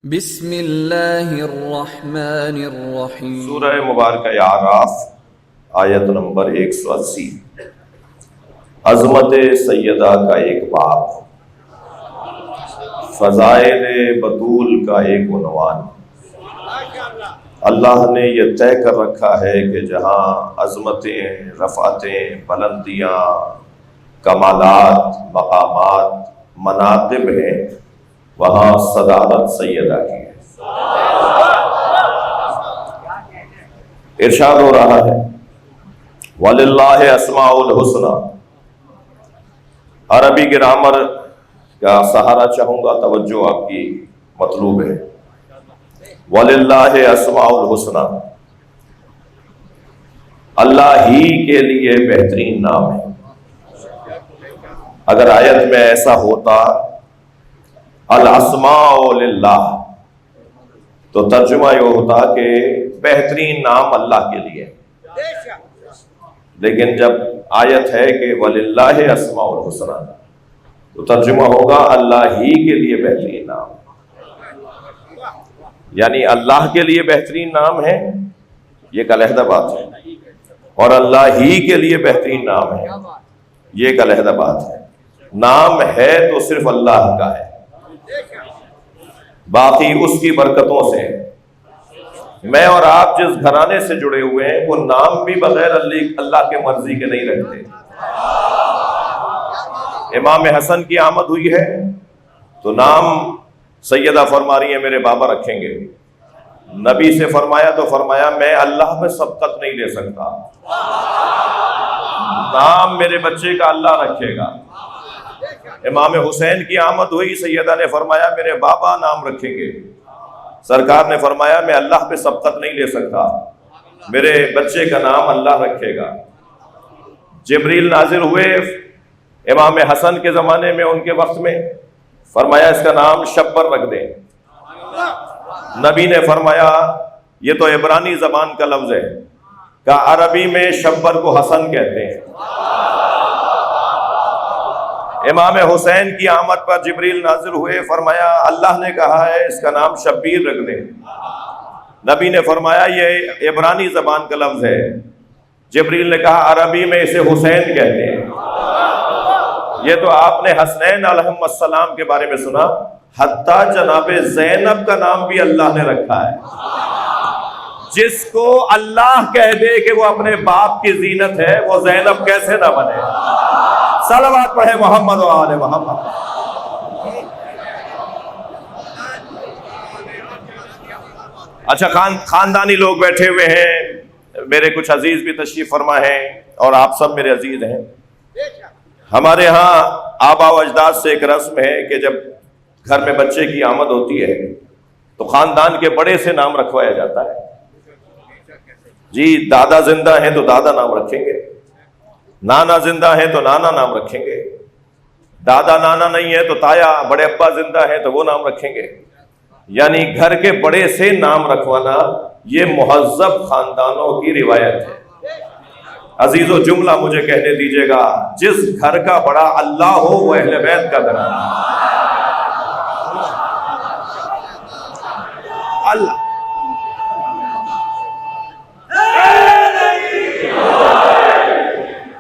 بسم اللہ الرحمن الرحیم۔ سورہ مبارکہ اعراف آیت نمبر 180۔ عظمت سیدہ کا ایک باب، فضائل بطول کا ایک عنوان۔ اللہ نے یہ طے کر رکھا ہے کہ جہاں عظمتیں، رفعتیں، بلندیاں، کمالات، مقامات، مناقب ہیں، وہاں صدارت سیدہ کی ہے۔ ارشاد ہو رہا ہے وَلِلَّهِ أَسْمَاءُ الْحُسْنَى۔ عربی گرامر کا سہارا چاہوں گا، توجہ آپ کی مطلوب ہے۔ وَلِلَّهِ أَسْمَاءُ الْحُسْنَى، اللہ ہی کے لیے بہترین نام ہے۔ اگر آیت میں ایسا ہوتا الاسماء للہ، تو ترجمہ یہ ہوتا کہ بہترین نام اللہ کے لیے، لیکن جب آیت ہے کہ وَلِلَّهِ أَسْمَاءُ الْحُسْنَى، تو ترجمہ ہوگا اللہ ہی کے لیے بہترین نام، یعنی اللہ کے لیے بہترین نام ہے، یہ ایک علیحدہ بات ہے، اور اللہ ہی کے لیے بہترین نام ہے، یہ ایک علیحدہ بات ہے۔ نام ہے تو صرف اللہ کا ہے، باقی اس کی برکتوں سے۔ میں اور آپ جس گھرانے سے جڑے ہوئے ہیں، وہ نام بھی بغیر اللہ کے مرضی کے نہیں رکھتے۔ امام حسن کی آمد ہوئی ہے تو نام سیدہ فرما رہی ہیں میرے بابا رکھیں گے۔ نبی سے فرمایا تو فرمایا میں اللہ میں سبقت نہیں لے سکتا، نام میرے بچے کا اللہ رکھے گا۔ امام حسین کی آمد ہوئی، سیدہ نے فرمایا میرے بابا نام رکھیں گے۔ سرکار نے فرمایا میں اللہ پہ سبقت نہیں لے سکتا، میرے بچے کا نام اللہ رکھے گا۔ جبریل نازل ہوئے امام حسن کے زمانے میں، ان کے وقت میں، فرمایا اس کا نام شبر رکھ دیں۔ نبی نے فرمایا یہ تو عبرانی زبان کا لفظ ہے، کہ عربی میں شبر کو حسن کہتے ہیں۔ امام حسین کی آمد پر جبریل نازل ہوئے، فرمایا اللہ نے کہا ہے اس کا نام شبیر رکھ دیں۔ نبی نے فرمایا یہ عبرانی زبان کا لفظ ہے۔ جبریل نے کہا عربی میں اسے حسین کہتے ہیں۔ یہ تو آپ نے حسنین علیہم السلام کے بارے میں سنا، حتیٰ جناب زینب کا نام بھی اللہ نے رکھا ہے۔ جس کو اللہ کہہ دے کہ وہ اپنے باپ کی زینت ہے، وہ زینب کیسے نہ بنے؟ صلوات پڑھے محمد و آل محمد۔ اچھا، خاندانی لوگ بیٹھے ہوئے ہیں، میرے کچھ عزیز بھی تشریف فرما ہیں، اور آپ سب میرے عزیز ہیں۔ ہمارے ہاں آبا و اجداد سے ایک رسم ہے کہ جب گھر میں بچے کی آمد ہوتی ہے تو خاندان کے بڑے سے نام رکھوایا جاتا ہے۔ جی دادا زندہ ہیں تو دادا نام رکھیں گے، نانا زندہ ہے تو نانا نام رکھیں گے، دادا نانا نہیں ہے تو تایا بڑے ابا زندہ ہے تو وہ نام رکھیں گے۔ یعنی گھر کے بڑے سے نام رکھوانا یہ مہذب خاندانوں کی روایت ہے۔ عزیزو جملہ مجھے کہنے دیجیے گا، جس گھر کا بڑا اللہ ہو وہ اہل بیت کا گھرانہ۔ اللہ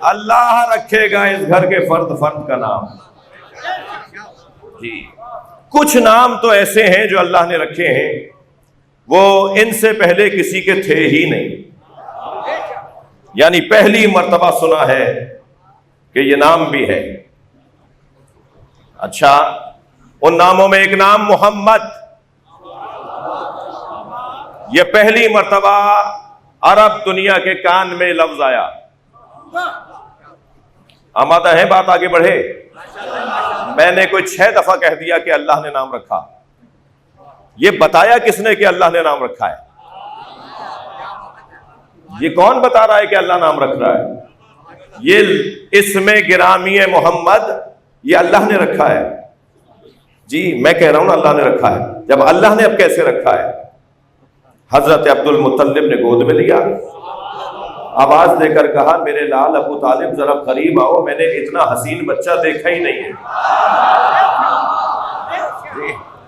اللہ رکھے گا اس گھر کے فرد فرد کا نام۔ جی کچھ نام تو ایسے ہیں جو اللہ نے رکھے ہیں، وہ ان سے پہلے کسی کے تھے ہی نہیں، یعنی پہلی مرتبہ سنا ہے کہ یہ نام بھی ہے۔ اچھا، ان ناموں میں ایک نام محمد، یہ پہلی مرتبہ عرب دنیا کے کان میں لفظ آیا۔ آمادہ ہیں بات آگے بڑھے؟ میں نے کوئی 6 دفعہ کہہ دیا کہ اللہ نے نام رکھا، یہ بتایا کس نے کہ اللہ نے نام رکھا ہے؟ یہ کون بتا رہا ہے کہ اللہ نام رکھ رہا ہے؟ یہ اسم گرامی محمد یہ اللہ نے رکھا ہے۔ جی میں کہہ رہا ہوں نا اللہ نے رکھا ہے، جب اللہ نے اب کیسے رکھا ہے؟ حضرت عبد المطلب نے گود میں لیا، آواز دے کر کہا میرے لال ابو طالب ذرا قریب آؤ، میں نے اتنا حسین بچہ دیکھا ہی نہیں ہے۔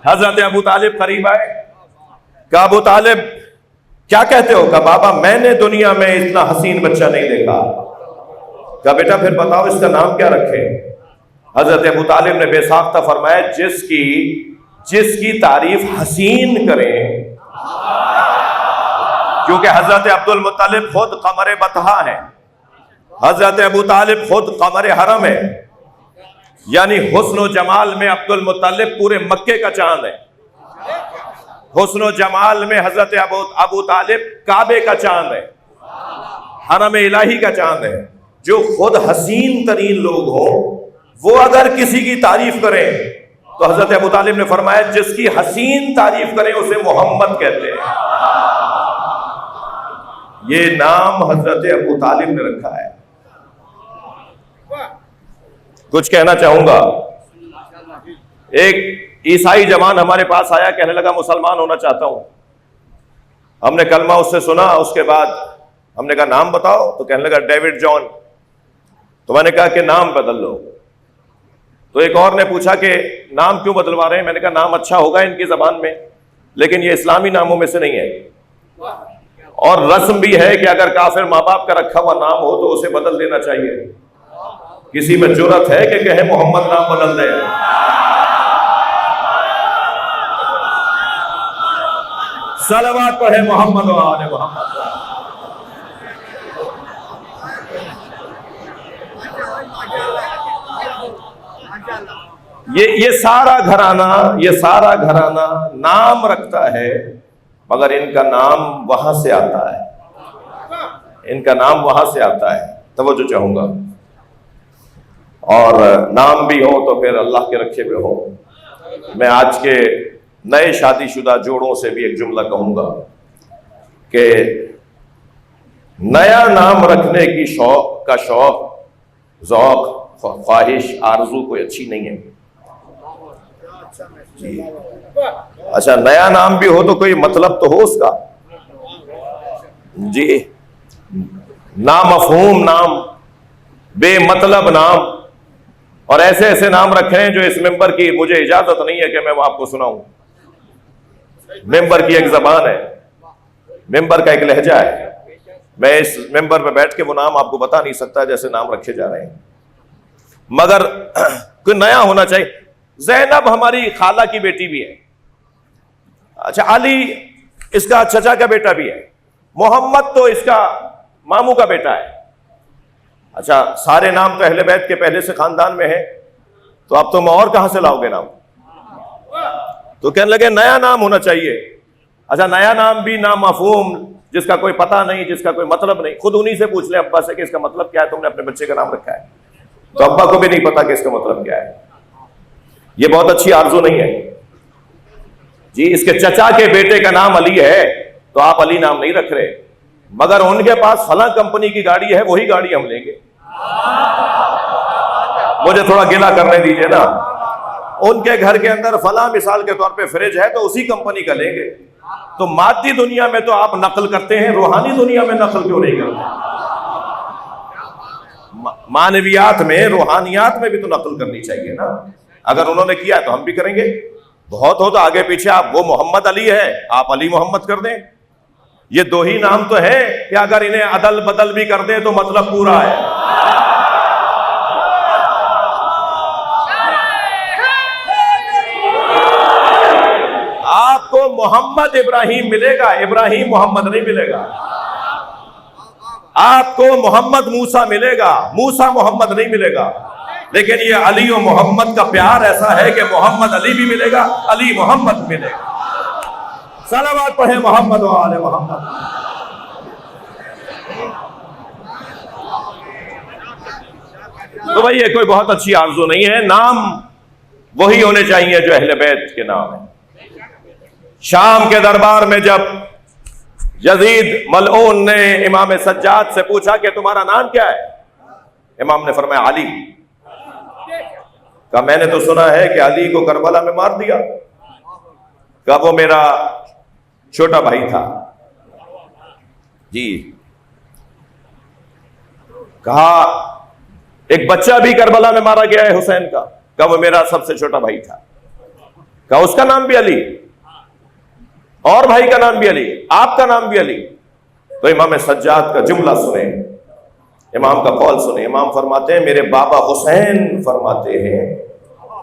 حضرت ابو طالب قریب آئے، کہا ابو طالب کیا کہتے ہو؟ کہا بابا میں نے دنیا میں اتنا حسین بچہ نہیں دیکھا۔ کہا بیٹا پھر بتاؤ اس کا نام کیا رکھے؟ حضرت ابو طالب نے بے ساختہ فرمایا جس کی تعریف حسین کریں، کیونکہ حضرت عبد المطلب خود قمر بطحا ہے، حضرت ابو طالب خود قمر حرم ہے، یعنی حسن و جمال میں عبد المطلب پورے مکے کا چاند ہے، حسن و جمال میں حضرت ابو طالب کعبے کا چاند ہے، حرم الہی کا چاند ہے۔ جو خود حسین ترین لوگ ہوں وہ اگر کسی کی تعریف کریں تو حضرت ابو طالب نے فرمایا جس کی حسین تعریف کریں اسے محمد کہتے ہیں۔ یہ نام حضرت ابو طالب نے رکھا ہے۔ کچھ کہنا چاہوں گا، ایک عیسائی جوان ہمارے پاس آیا، کہنے لگا مسلمان ہونا چاہتا ہوں۔ ہم نے کلمہ اس سے سنا، اس کے بعد ہم نے کہا نام بتاؤ، تو کہنے لگا ڈیوڈ جان۔ تو میں نے کہا کہ نام بدل لو۔ تو ایک اور نے پوچھا کہ نام کیوں بدلوا رہے ہیں؟ میں نے کہا نام اچھا ہوگا ان کی زبان میں، لیکن یہ اسلامی ناموں میں سے نہیں ہے، اور رسم بھی ہے کہ اگر کافر ماں باپ کا رکھا ہوا نام ہو تو اسے بدل دینا چاہیے۔ کسی میں جرأت ہے کہ کہے محمد نام بدل دے؟ صلوات پڑھے محمد و آل محمد۔ یہ سارا گھرانہ نام رکھتا ہے، مگر ان کا نام وہاں سے آتا ہے، ان کا نام وہاں سے آتا ہے۔ توجہ چاہوں گا، اور نام بھی ہو تو پھر اللہ کے رکھے ہوئے ہو۔ میں آج کے نئے شادی شدہ جوڑوں سے بھی ایک جملہ کہوں گا کہ نیا نام رکھنے کی شوق، ذوق، خواہش، آرزو کوئی اچھی نہیں ہے جی۔ اچھا نیا نام بھی ہو تو کوئی مطلب تو ہو اس کا جی، نامفہوم نام، بے مطلب نام، اور ایسے ایسے نام رکھیں جو اس ممبر کی مجھے اجازت نہیں ہے کہ میں وہ آپ کو سناؤں۔ ممبر کی ایک زبان ہے، ممبر کا ایک لہجہ ہے، میں اس ممبر پہ بیٹھ کے وہ نام آپ کو بتا نہیں سکتا جیسے نام رکھے جا رہے ہیں، مگر کوئی نیا ہونا چاہیے۔ زینب ہماری خالہ کی بیٹی بھی ہے، اچھا علی اس کا چچا کا بیٹا بھی ہے، محمد تو اس کا ماموں کا بیٹا ہے۔ اچھا سارے نام تو اہل بیت کے پہلے سے خاندان میں ہیں، تو اب تم اور کہاں سے لاؤ گے نام؟ تو کہنے لگے نیا نام ہونا چاہیے۔ اچھا نیا نام بھی نامفہوم، جس کا کوئی پتہ نہیں، جس کا کوئی مطلب نہیں، خود انہی سے پوچھ لیں ابا سے کہ اس کا مطلب کیا ہے، تم نے اپنے بچے کا نام رکھا ہے، تو ابا کو بھی نہیں پتا کہ اس کا مطلب کیا ہے۔ یہ بہت اچھی آرزو نہیں ہے جی۔ اس کے چچا کے بیٹے کا نام علی ہے تو آپ علی نام نہیں رکھ رہے، مگر ان کے پاس فلاں کمپنی کی گاڑی ہے، وہی گاڑی ہم لیں گے۔ مجھے تھوڑا گلا کرنے دیجئے نا، ان کے گھر کے اندر فلاں مثال کے طور پہ فریج ہے تو اسی کمپنی کا لیں گے۔ تو مادی دنیا میں تو آپ نقل کرتے ہیں، روحانی دنیا میں نقل کیوں نہیں کرتے؟ معنویات میں، روحانیات میں بھی تو نقل کرنی چاہیے نا۔ اگر انہوں نے کیا تو ہم بھی کریں گے۔ بہت ہو تو آگے پیچھے آپ، وہ محمد علی ہے آپ علی محمد کر دیں۔ یہ دو ہی نام تو ہے کہ اگر انہیں عدل بدل بھی کر دیں تو مطلب پورا ہے۔ آپ کو محمد ابراہیم ملے گا، ابراہیم محمد نہیں ملے گا۔ آپ کو محمد موسیٰ ملے گا، موسیٰ محمد نہیں ملے گا۔ لیکن یہ علی و محمد کا پیار ایسا ہے کہ محمد علی بھی ملے گا، علی محمد ملے گا۔ صلوات پڑھیں محمد و آل محمد۔ تو بھائی یہ کوئی بہت اچھی آرزو نہیں ہے، نام وہی ہونے چاہیے جو اہل بیت کے نام ہیں۔ شام کے دربار میں جب یزید ملعون نے امام سجاد سے پوچھا کہ تمہارا نام کیا ہے، امام نے فرمایا علی۔ کہا میں نے تو سنا ہے کہ علی کو کربلا میں مار دیا۔ کہا وہ میرا چھوٹا بھائی تھا جی۔ کہا ایک بچہ بھی کربلا میں مارا گیا ہے حسین کا، کہا وہ میرا سب سے چھوٹا بھائی تھا۔ کہا اس کا نام بھی علی اور بھائی کا نام بھی علی، آپ کا نام بھی علی؟ تو امام سجاد کا جملہ سنیں، امام کا قول سنیں۔ امام فرماتے ہیں میرے بابا حسین فرماتے ہیں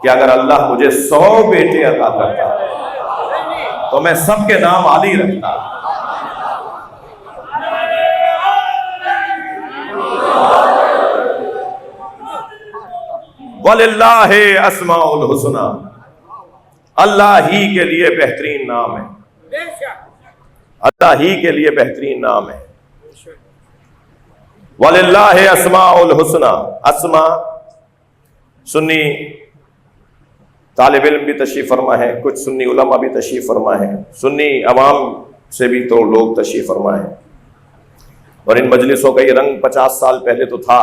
کہ اگر اللہ مجھے 100 بیٹے عطا کرتا تو میں سب کے نام علی رکھتا۔ وَلِلَّهِ أَسْمَاءُ الْحُسْنَى، اللہ ہی کے لیے بہترین نام ہے، اللہ ہی کے لیے بہترین نام ہے۔ وَلِلَّهِ أَسْمَاءُ الْحُسْنَى، اسما سنی طالب علم بھی تشریف فرما ہے، کچھ سنی علماء بھی تشریف فرما ہے، سنی عوام سے بھی تو لوگ تشریف فرما ہے، اور ان مجلسوں کا یہ رنگ 50 سال پہلے تو تھا۔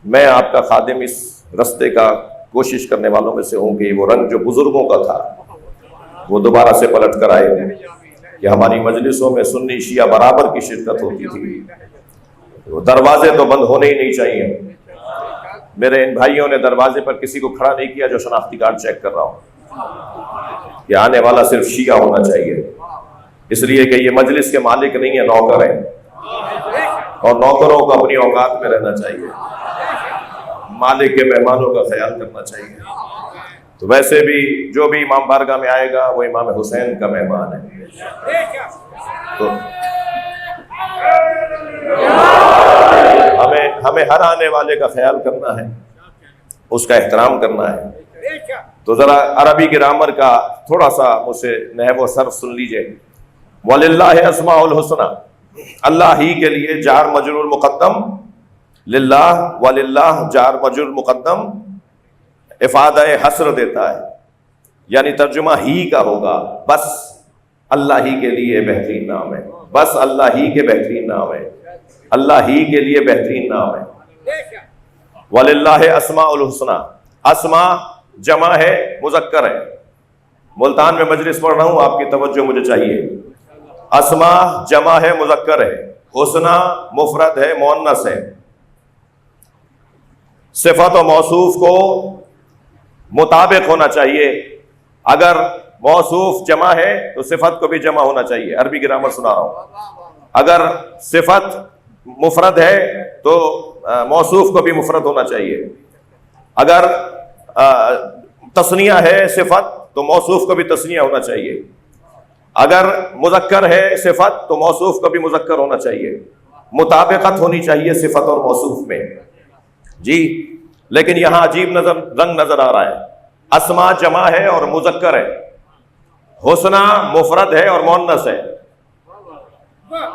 میں آپ کا خادم اس رستے کا کوشش کرنے والوں میں سے ہوں کہ وہ رنگ جو بزرگوں کا تھا وہ دوبارہ سے پلٹ کر آئے کہ ہماری مجلسوں میں سنی شیعہ برابر کی شرکت ہوتی تھی۔ دروازے تو بند ہونے ہی نہیں چاہیے۔ میرے ان بھائیوں نے دروازے پر کسی کو کھڑا نہیں کیا جو شناختی کارڈ چیک کر رہا ہوں، کہ آنے والا صرف شیعہ ہونا چاہیے، اس لیے کہ یہ مجلس کے مالک نہیں ہے، نوکر ہیں، اور نوکروں کو اپنی اوقات میں رہنا چاہیے، مالک کے مہمانوں کا خیال کرنا چاہیے۔ تو ویسے بھی جو بھی امام بارگاہ میں آئے گا وہ امام حسین کا مہمان ہے، تو ہمیں ہر آنے والے کا خیال کرنا ہے، اس کا احترام کرنا ہے۔ تو ذرا عربی گرامر کا تھوڑا سا مجھ سے نحو و صرف سن لیجئے۔ وَلِلَّهِ أَسْمَاءُ الْحُسْنَى، اللہ ہی کے لیے جار مجرور مقدم، للہ وللہ جار مجرور مقدم افادہ حسر دیتا ہے، یعنی ترجمہ ہی کا ہوگا، بس اللہ ہی کے لیے بہترین نام ہے، بس اللہ ہی کے بہترین نام ہے، اللہ ہی کے لیے بہترین نام ہے۔ وَلِلَّهِ أَسْمَاءُ الْحُسْنَى، اسما جمع ہے، مذکر ہے۔ ملتان میں مجلس پڑھ رہا ہوں، آپ کی توجہ مجھے چاہیے۔ اسما جمع ہے، مذکر ہے، حسنہ مفرد ہے، مؤنث ہے۔ صفت و موصوف کو مطابق ہونا چاہیے، اگر موصوف جمع ہے تو صفت کو بھی جمع ہونا چاہیے۔ عربی گرامر سنا رہا ہوں، اگر صفت مفرد ہے تو موصوف کو بھی مفرد ہونا چاہیے، اگر تثنیہ ہے صفت تو موصوف کو بھی تثنیہ ہونا چاہیے، اگر مذکر ہے صفت تو موصوف کو بھی مذکر ہونا چاہیے، مطابقت ہونی چاہیے صفت اور موصوف میں جی۔ لیکن یہاں عجیب رنگ نظر آ رہا ہے، اسما جمع ہے اور مذکر ہے، حسنہ مفرد ہے اور مؤنث ہے۔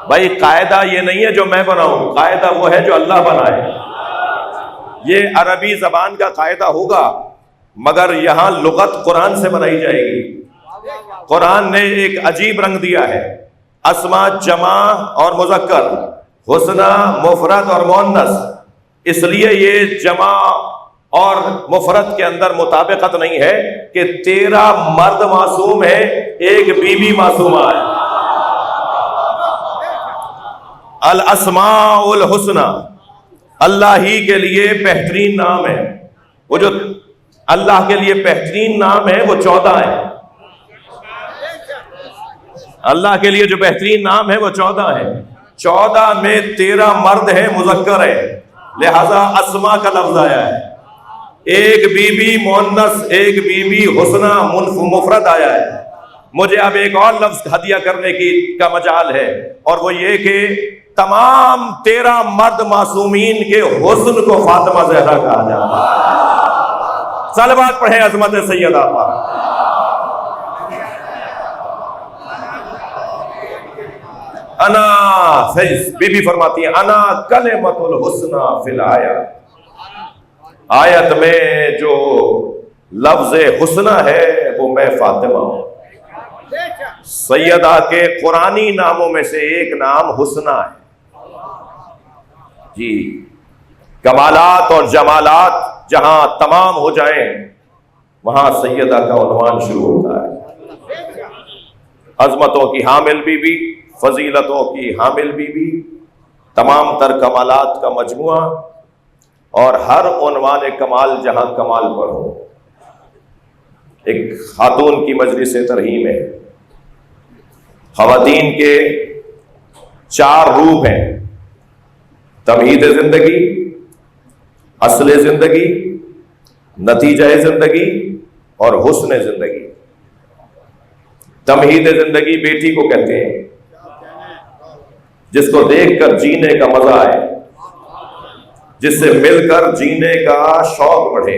بھائی قاعدہ یہ نہیں ہے جو میں بناؤں، قاعدہ وہ ہے جو اللہ بنائے۔ یہ عربی زبان کا قاعدہ ہوگا، مگر یہاں لغت قرآن سے بنائی جائے گی۔ قرآن نے ایک عجیب رنگ دیا ہے، اسما جمع اور مذکر، حسنہ مفرد اور مؤنث، اس لیے یہ جمع اور مفرد کے اندر مطابقت نہیں ہے کہ 13 مرد معصوم ہے، ایک بیوی معصومہ ہے۔ الاسماء الحسنى، اللہ ہی کے لیے بہترین نام ہے، وہ جو اللہ کے لیے بہترین نام ہے وہ 14 ہے، اللہ کے لیے جو بہترین نام ہے وہ 14 ہے، 14 میں 13 مرد ہے، مذکر ہے، لہذا اسما کا لفظ آیا ہے، ایک بی بی مؤنث، ایک بی بی حسنہ مفرد آیا ہے۔ مجھے اب ایک اور لفظ ہدیہ کرنے کا مجال ہے، اور وہ یہ کہ تمام 13 مرد معصومین کے حسن کو فاطمہ زہرا کہا جاتا ہے۔ صلوات پڑھیں عظمت سیدہ پر۔ انا بی بی فرماتی ہیں، انا کلمۃ الحسنى فی الآیات، آیت میں جو لفظ حسنہ ہے وہ میں فاطمہ ہوں۔ سیدہ کے قرآنی ناموں میں سے ایک نام حسنہ ہے جی۔ کمالات اور جمالات جہاں تمام ہو جائیں وہاں سیدہ کا عنوان شروع ہوتا ہے۔ عظمتوں کی حامل بی بی، فضیلتوں کی حامل بی بی، تمام تر کمالات کا مجموعہ، اور ہر عنوان کمال جہاں کمال پر ہو۔ ایک خاتون کی مجلس ترحیم ہے. خواتین کے 4 روپ ہیں: تمہید زندگی، اصل زندگی، نتیجہ زندگی اور حسن زندگی. تمہید زندگی بیٹی کو کہتے ہیں، جس کو دیکھ کر جینے کا مزہ آئے، جس سے مل کر جینے کا شوق بڑھے،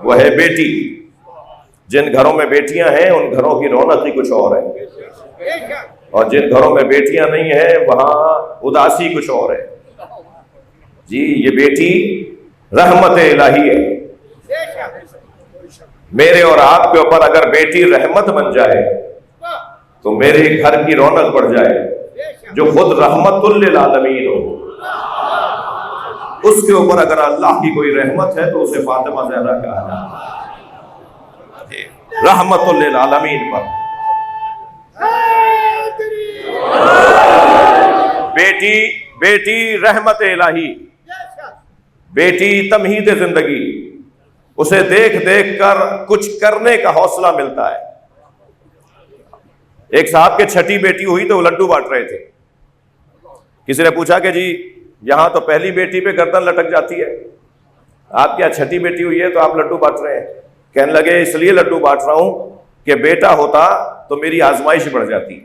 وہ ہے بیٹی. جن گھروں میں بیٹیاں ہیں ان گھروں کی رونق ہی کچھ اور ہے، اور جن گھروں میں بیٹیاں نہیں ہیں وہاں اداسی کچھ اور ہے. جی یہ بیٹی رحمت الہی ہے. میرے اور آپ کے اوپر اگر بیٹی رحمت بن جائے تو میرے گھر کی رونق بڑھ جائے. جو خود رحمت للعالمین ہو، اس کے اوپر اگر اللہ کی کوئی رحمت ہے تو اسے فاطمہ زہرا کہا جاتا ہے. رحمت للعالمین پر بیٹی رحمت الہی، بیٹی تمہید زندگی. اسے دیکھ دیکھ کر کچھ کرنے کا حوصلہ ملتا ہے. ایک صاحب کے 6ٹھی بیٹی ہوئی تو وہ لڈو بانٹ رہے تھے. کسی نے پوچھا کہ جی یہاں تو پہلی بیٹی پہ گردن لٹک جاتی ہے، آپ کیا 6ٹھی بیٹی ہوئی ہے تو آپ لڈو بانٹ رہے ہیں؟ کہنے لگے اس لیے لڈو بانٹ رہا ہوں کہ بیٹا ہوتا تو میری آزمائش بڑھ جاتی،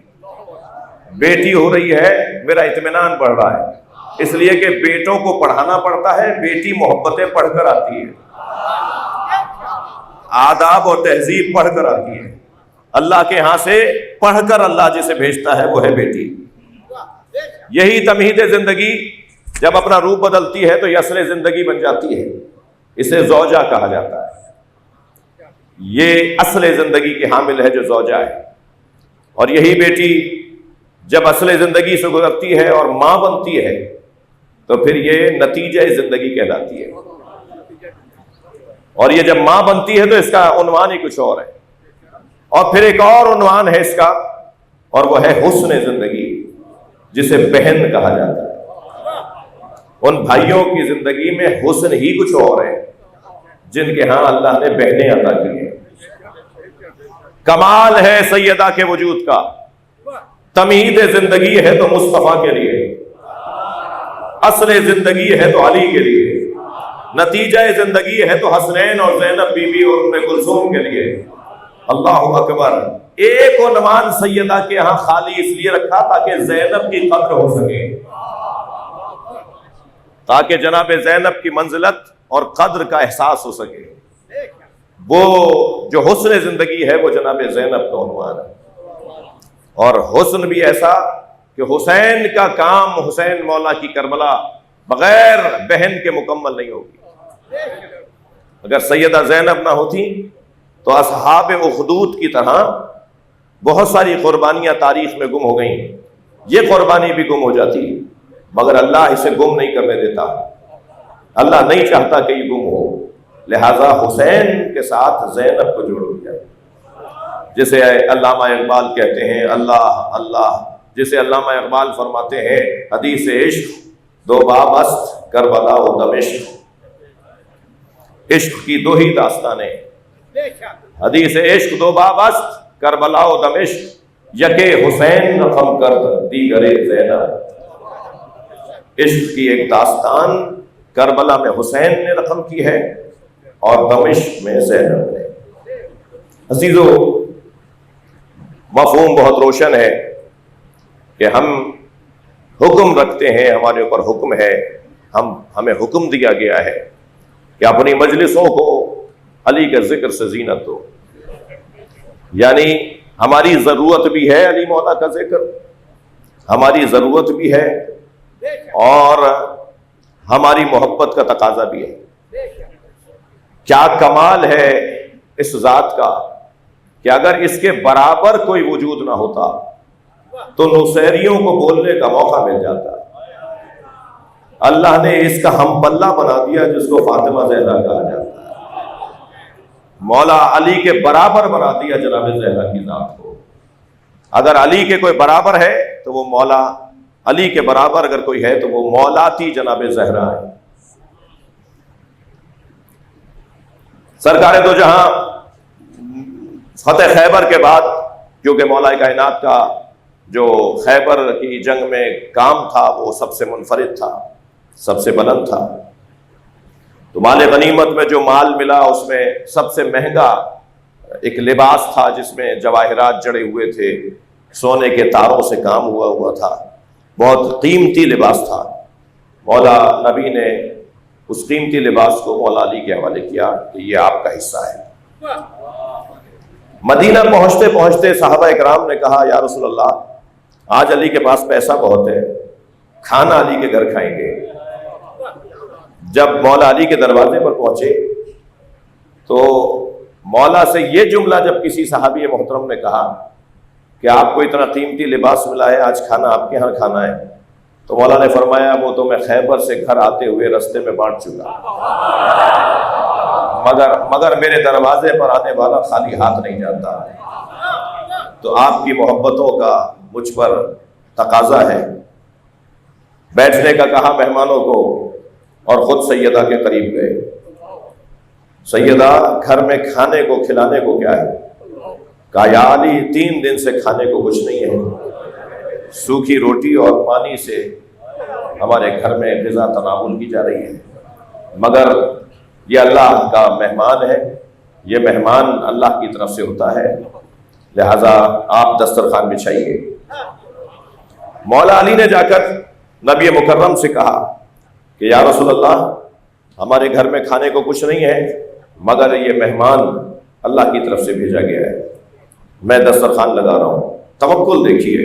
بیٹی ہو رہی ہے میرا اطمینان بڑھ رہا ہے. اس لیے کہ بیٹوں کو پڑھانا پڑتا ہے، بیٹی محبتیں پڑھ کر آتی ہے، آداب اور تہذیب پڑھ کر آتی ہے. اللہ کے ہاں سے پڑھ کر اللہ جسے بھیجتا ہے وہ ہے بیٹی. یہی تمہید زندگی جب اپنا روپ بدلتی ہے تو یہ اصل زندگی بن جاتی ہے. اسے زوجہ کہا جاتا ہے. یہ اصل زندگی کی حامل ہے جو زوجہ ہے. اور یہی بیٹی جب اصل زندگی سے گزرتی ہے اور ماں بنتی ہے تو پھر یہ نتیجہ زندگی کہلاتی ہے. اور یہ جب ماں بنتی ہے تو اس کا عنوان ہی کچھ اور ہے. اور پھر ایک اور عنوان ہے اس کا، اور وہ ہے حسن زندگی، جسے بہن کہا جاتا ہے. ان بھائیوں کی زندگی میں حسن ہی کچھ اور ہے جن کے ہاں اللہ نے بہنیں عطا کی ہیں. کمال ہے سیدہ کے وجود کا. تمہید زندگی ہے تو مصطفیٰ کے لیے، اصل زندگی ہے تو علی کے لیے، نتیجہ زندگی ہے تو حسنین اور زینب بی بی اور ام کلثوم کے لیے. اللہ اکبر. ایک عنوان سیدہ کے ہاں خالی اس لیے رکھا تاکہ زینب کی قدر ہو سکے، تاکہ جناب زینب کی منزلت اور قدر کا احساس ہو سکے. وہ جو حسن زندگی ہے وہ جناب زینب کا عنوان ہے. اور حسن بھی ایسا کہ حسین کا کام، حسین مولا کی کربلا بغیر بہن کے مکمل نہیں ہوگی. اگر سیدہ زینب نہ ہوتی تو اصحاب اخدود کی طرح بہت ساری قربانیاں تاریخ میں گم ہو گئیں. یہ قربانی بھی گم ہو جاتی، مگر اللہ اسے گم نہیں کرنے دیتا. اللہ نہیں چاہتا کہ یہ گم ہو، لہذا حسین کے ساتھ زینب کو جوڑ دیا. جسے علامہ اقبال کہتے ہیں اللہ اللہ، جسے علامہ اقبال فرماتے ہیں حدیث عشق دو باب است کربلا و دمشق. عشق کی 2 ہی داستانیں، حدیث عشق 2 باب است کربلا و دمشق. یکے حسین رقم کر دیگرے زینب. عشق کی ایک داستان کربلا میں حسین نے رقم کی ہے اور دمشق میں زینب نے. عزیزو، مفہوم بہت روشن ہے کہ ہم حکم رکھتے ہیں، ہمارے اوپر حکم ہے، ہمیں حکم دیا گیا ہے کہ اپنی مجلسوں کو علی کے ذکر سے زینت دو. یعنی ہماری ضرورت بھی ہے علی مولا کا ذکر، ہماری ضرورت بھی ہے اور ہماری محبت کا تقاضا بھی ہے. کیا کمال ہے اس ذات کا کہ اگر اس کے برابر کوئی وجود نہ ہوتا تو نصیریوں کو بولنے کا موقع مل جاتا. اللہ نے اس کا ہم پلہ بنا دیا جس کو فاطمہ زہرا کہا جاتا ہے. مولا علی کے برابر بنا دیا جناب زہرا کی ذات کو. اگر علی کے کوئی برابر ہے تو وہ مولا علی کے برابر اگر کوئی ہے تو وہ مولاتی جناب زہرا ہے. سرکار دو جہاں فتح خیبر کے بعد کیونکہ مولا کائنات کا جو خیبر کی جنگ میں کام تھا وہ سب سے منفرد تھا، سب سے بلند تھا، تو مال غنیمت میں جو مال ملا اس میں سب سے مہنگا ایک لباس تھا جس میں جواہرات جڑے ہوئے تھے، سونے کے تاروں سے کام ہوا تھا، بہت قیمتی لباس تھا۔ مولا نبی نے اس قیمتی لباس کو مولا علی کے حوالے کیا کہ یہ آپ کا حصہ ہے۔ مدینہ پہنچتے پہنچتے صحابہ اکرام نے کہا یا رسول اللہ آج علی کے پاس پیسہ بہت ہے، کھانا علی کے گھر کھائیں گے۔ جب مولا علی کے دروازے پر پہنچے تو مولا سے یہ جملہ جب کسی صحابی محترم نے کہا کہ آپ کو اتنا قیمتی لباس ملا ہے، آج کھانا آپ کے ہاں کھانا ہے، تو مولا نے فرمایا وہ تو میں خیبر سے گھر آتے ہوئے رستے میں بانٹ چکا، مگر میرے دروازے پر آنے والا خالی ہاتھ نہیں جاتا۔ تو آپ کی محبتوں کا مجھ پر تقاضا ہے۔ بیٹھنے کا کہا مہمانوں کو اور خود سیدہ کے قریب گئے۔ سیدہ گھر میں کھانے کو کھلانے کو کیا ہے؟ کہا یا علی 3 دن سے کھانے کو کچھ نہیں ہے، سوکھی روٹی اور پانی سے ہمارے گھر میں غذا تناول کی جا رہی ہے، مگر یہ اللہ کا مہمان ہے، یہ مہمان اللہ کی طرف سے ہوتا ہے، لہذا آپ دسترخوان بچھائیے۔ مولا علی نے جا کر نبی مکرم سے کہا کہ یا رسول اللہ ہمارے گھر میں کھانے کو کچھ نہیں ہے، مگر یہ مہمان اللہ کی طرف سے بھیجا گیا ہے، میں دسترخوان لگا رہا ہوں، توکل دیکھیے،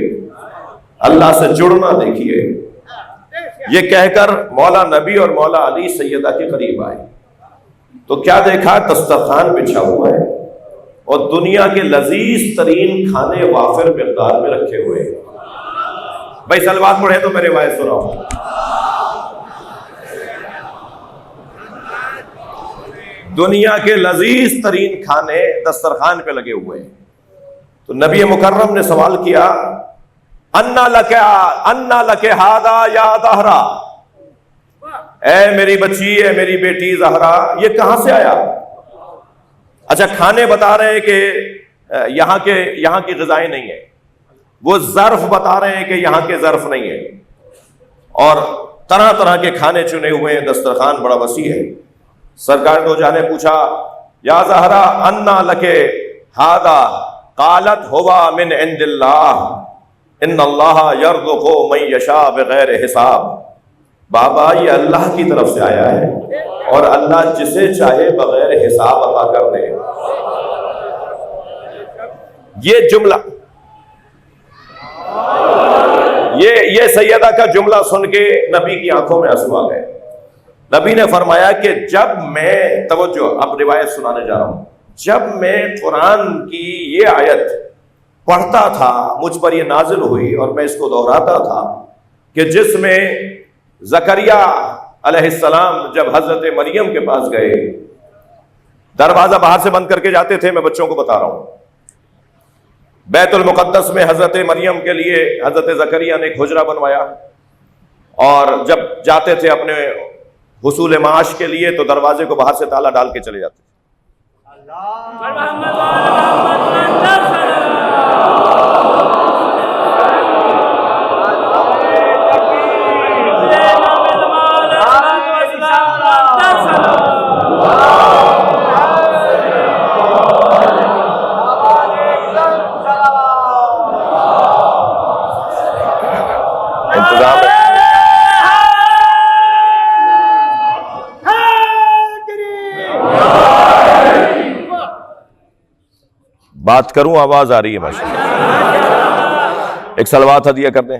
اللہ سے جڑنا دیکھیے۔ یہ کہہ کر مولا نبی اور مولا علی سیدہ کے قریب آئے تو کیا دیکھا؟ دسترخوان بچھا ہوا ہے اور دنیا کے لذیذ ترین کھانے وافر مقدار میں رکھے ہوئے ہیں۔ بھائی سلوات پڑھے تو میں روایت سناؤں۔ دنیا کے لذیذ ترین کھانے دسترخوان پہ لگے ہوئے ہیں۔ تو نبی مکرم نے سوال کیا انا لک ھذا یا زہرا، اے میری بچی، اے میری بیٹی زہرا، یہ کہاں سے آیا؟ اچھا کھانے بتا رہے ہیں کہ یہاں کی غذائیں نہیں ہیں، وہ ظرف بتا رہے ہیں کہ یہاں کے ظرف نہیں ہیں، اور طرح طرح کے کھانے چنے ہوئے ہیں، دسترخوان بڑا وسیع ہے۔ سرکار دو جہاں نے پوچھا یا زہرا انا لک ھذا، قالت ہوا من عند اللہ ان اللہ یرزق من یشاء بغیر حساب، بابا یہ اللہ کی طرف سے آیا ہے اور اللہ جسے چاہے بغیر حساب عطا کر دے۔ یہ جملہ، یہ سیدہ کا جملہ سن کے نبی کی آنکھوں میں آنسو آ گئے۔ نبی نے فرمایا کہ جب میں، توجہ اب روایت سنانے جا رہا ہوں، جب میں قرآن کی یہ آیت پڑھتا تھا مجھ پر یہ نازل ہوئی اور میں اس کو دہراتا تھا کہ جس میں زکریا علیہ السلام جب حضرت مریم کے پاس گئے، دروازہ باہر سے بند کر کے جاتے تھے، میں بچوں کو بتا رہا ہوں، بیت المقدس میں حضرت مریم کے لیے حضرت زکریا نے ایک حجرہ بنوایا، اور جب جاتے تھے اپنے حصول معاش کے لیے تو دروازے کو باہر سے تالا ڈال کے چلے جاتے تھے۔ بات کروں آواز آ رہی ہے ماشاءاللہ، ایک صلوات ہدیہ کر دیں۔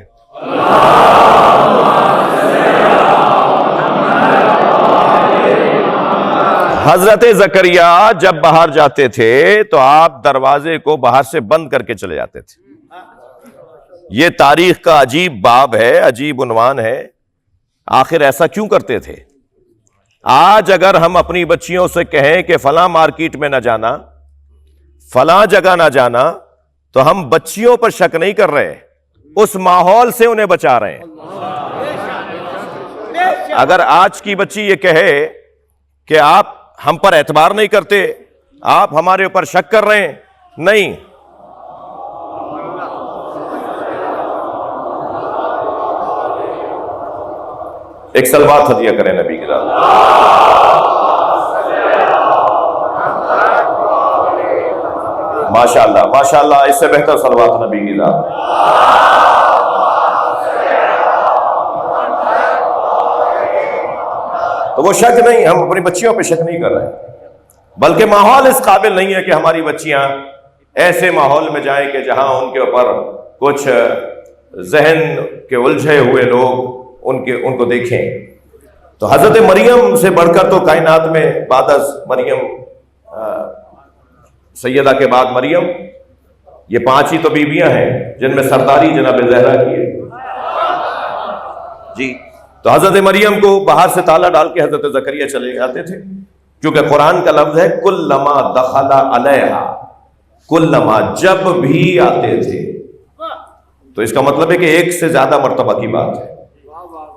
حضرت زکریا جب باہر جاتے تھے تو آپ دروازے کو باہر سے بند کر کے چلے جاتے تھے۔ یہ تاریخ کا عجیب باب ہے، عجیب عنوان ہے، آخر ایسا کیوں کرتے تھے؟ آج اگر ہم اپنی بچیوں سے کہیں کہ فلاں مارکیٹ میں نہ جانا، فلاں جگہ نہ جانا، تو ہم بچیوں پر شک نہیں کر رہے، اس ماحول سے انہیں بچا رہے ہیں۔ اگر آج کی بچی یہ کہے کہ آپ ہم پر اعتبار نہیں کرتے، آپ ہمارے اوپر شک کر رہے ہیں، نہیں. ایک سلوات ہدیہ کریں نبی کی ذات. ماشاء اللہ ماشاء اللہ, اس سے بہتر سلوات نبی کی ذات. تو وہ شک نہیں, ہم اپنی بچیوں پہ شک نہیں کر رہے ہیں, بلکہ ماحول اس قابل نہیں ہے کہ ہماری بچیاں ایسے ماحول میں جائیں کہ جہاں ان کے اوپر کچھ ذہن کے الجھے ہوئے لوگ ان کو دیکھیں. تو حضرت مریم سے بڑھ کر تو کائنات میں بعد از مریم, سیدہ کے بعد مریم, یہ 5 ہی تو بیویاں ہیں جن میں سرداری جناب زہرا کی ہے جی. تو حضرت مریم کو باہر سے تالا ڈال کے حضرت زکریا چلے جاتے تھے, کیونکہ قرآن کا لفظ ہے کلما دخل علیہا, کلما جب بھی آتے تھے, تو اس کا مطلب ہے کہ ایک سے زیادہ مرتبہ کی بات ہے.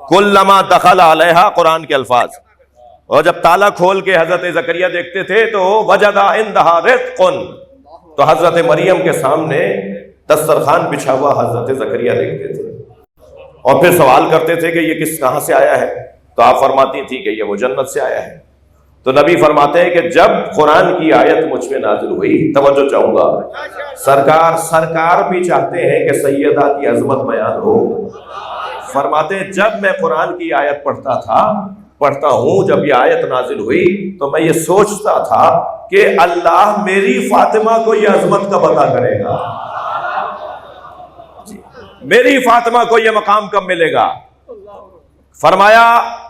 کلما دخل علیہا قرآن کے الفاظ, اور جب تالا کھول کے حضرت زکریا دیکھتے تھے تو وجد عندہا رزق, تو حضرت مریم کے سامنے دسترخوان بچھا ہوا حضرت زکریا دیکھتے تھے اور پھر سوال کرتے تھے کہ یہ کہاں سے آیا ہے, تو آپ فرماتی تھی کہ یہ وہ جنت سے آیا ہے. تو نبی فرماتے ہیں کہ جب قرآن کی آیت مجھ پہ نازل ہوئی, توجہ چاہوں گا, سرکار بھی چاہتے ہیں کہ سیدہ کی عظمت بیان ہو. فرماتے ہیں جب میں قرآن کی آیت پڑھتا ہوں, جب یہ آیت نازل ہوئی تو میں یہ سوچتا تھا کہ اللہ میری فاطمہ کو یہ عظمت کب عطا کرے گا, میری فاطمہ کو یہ مقام کب ملے گا. فرمایا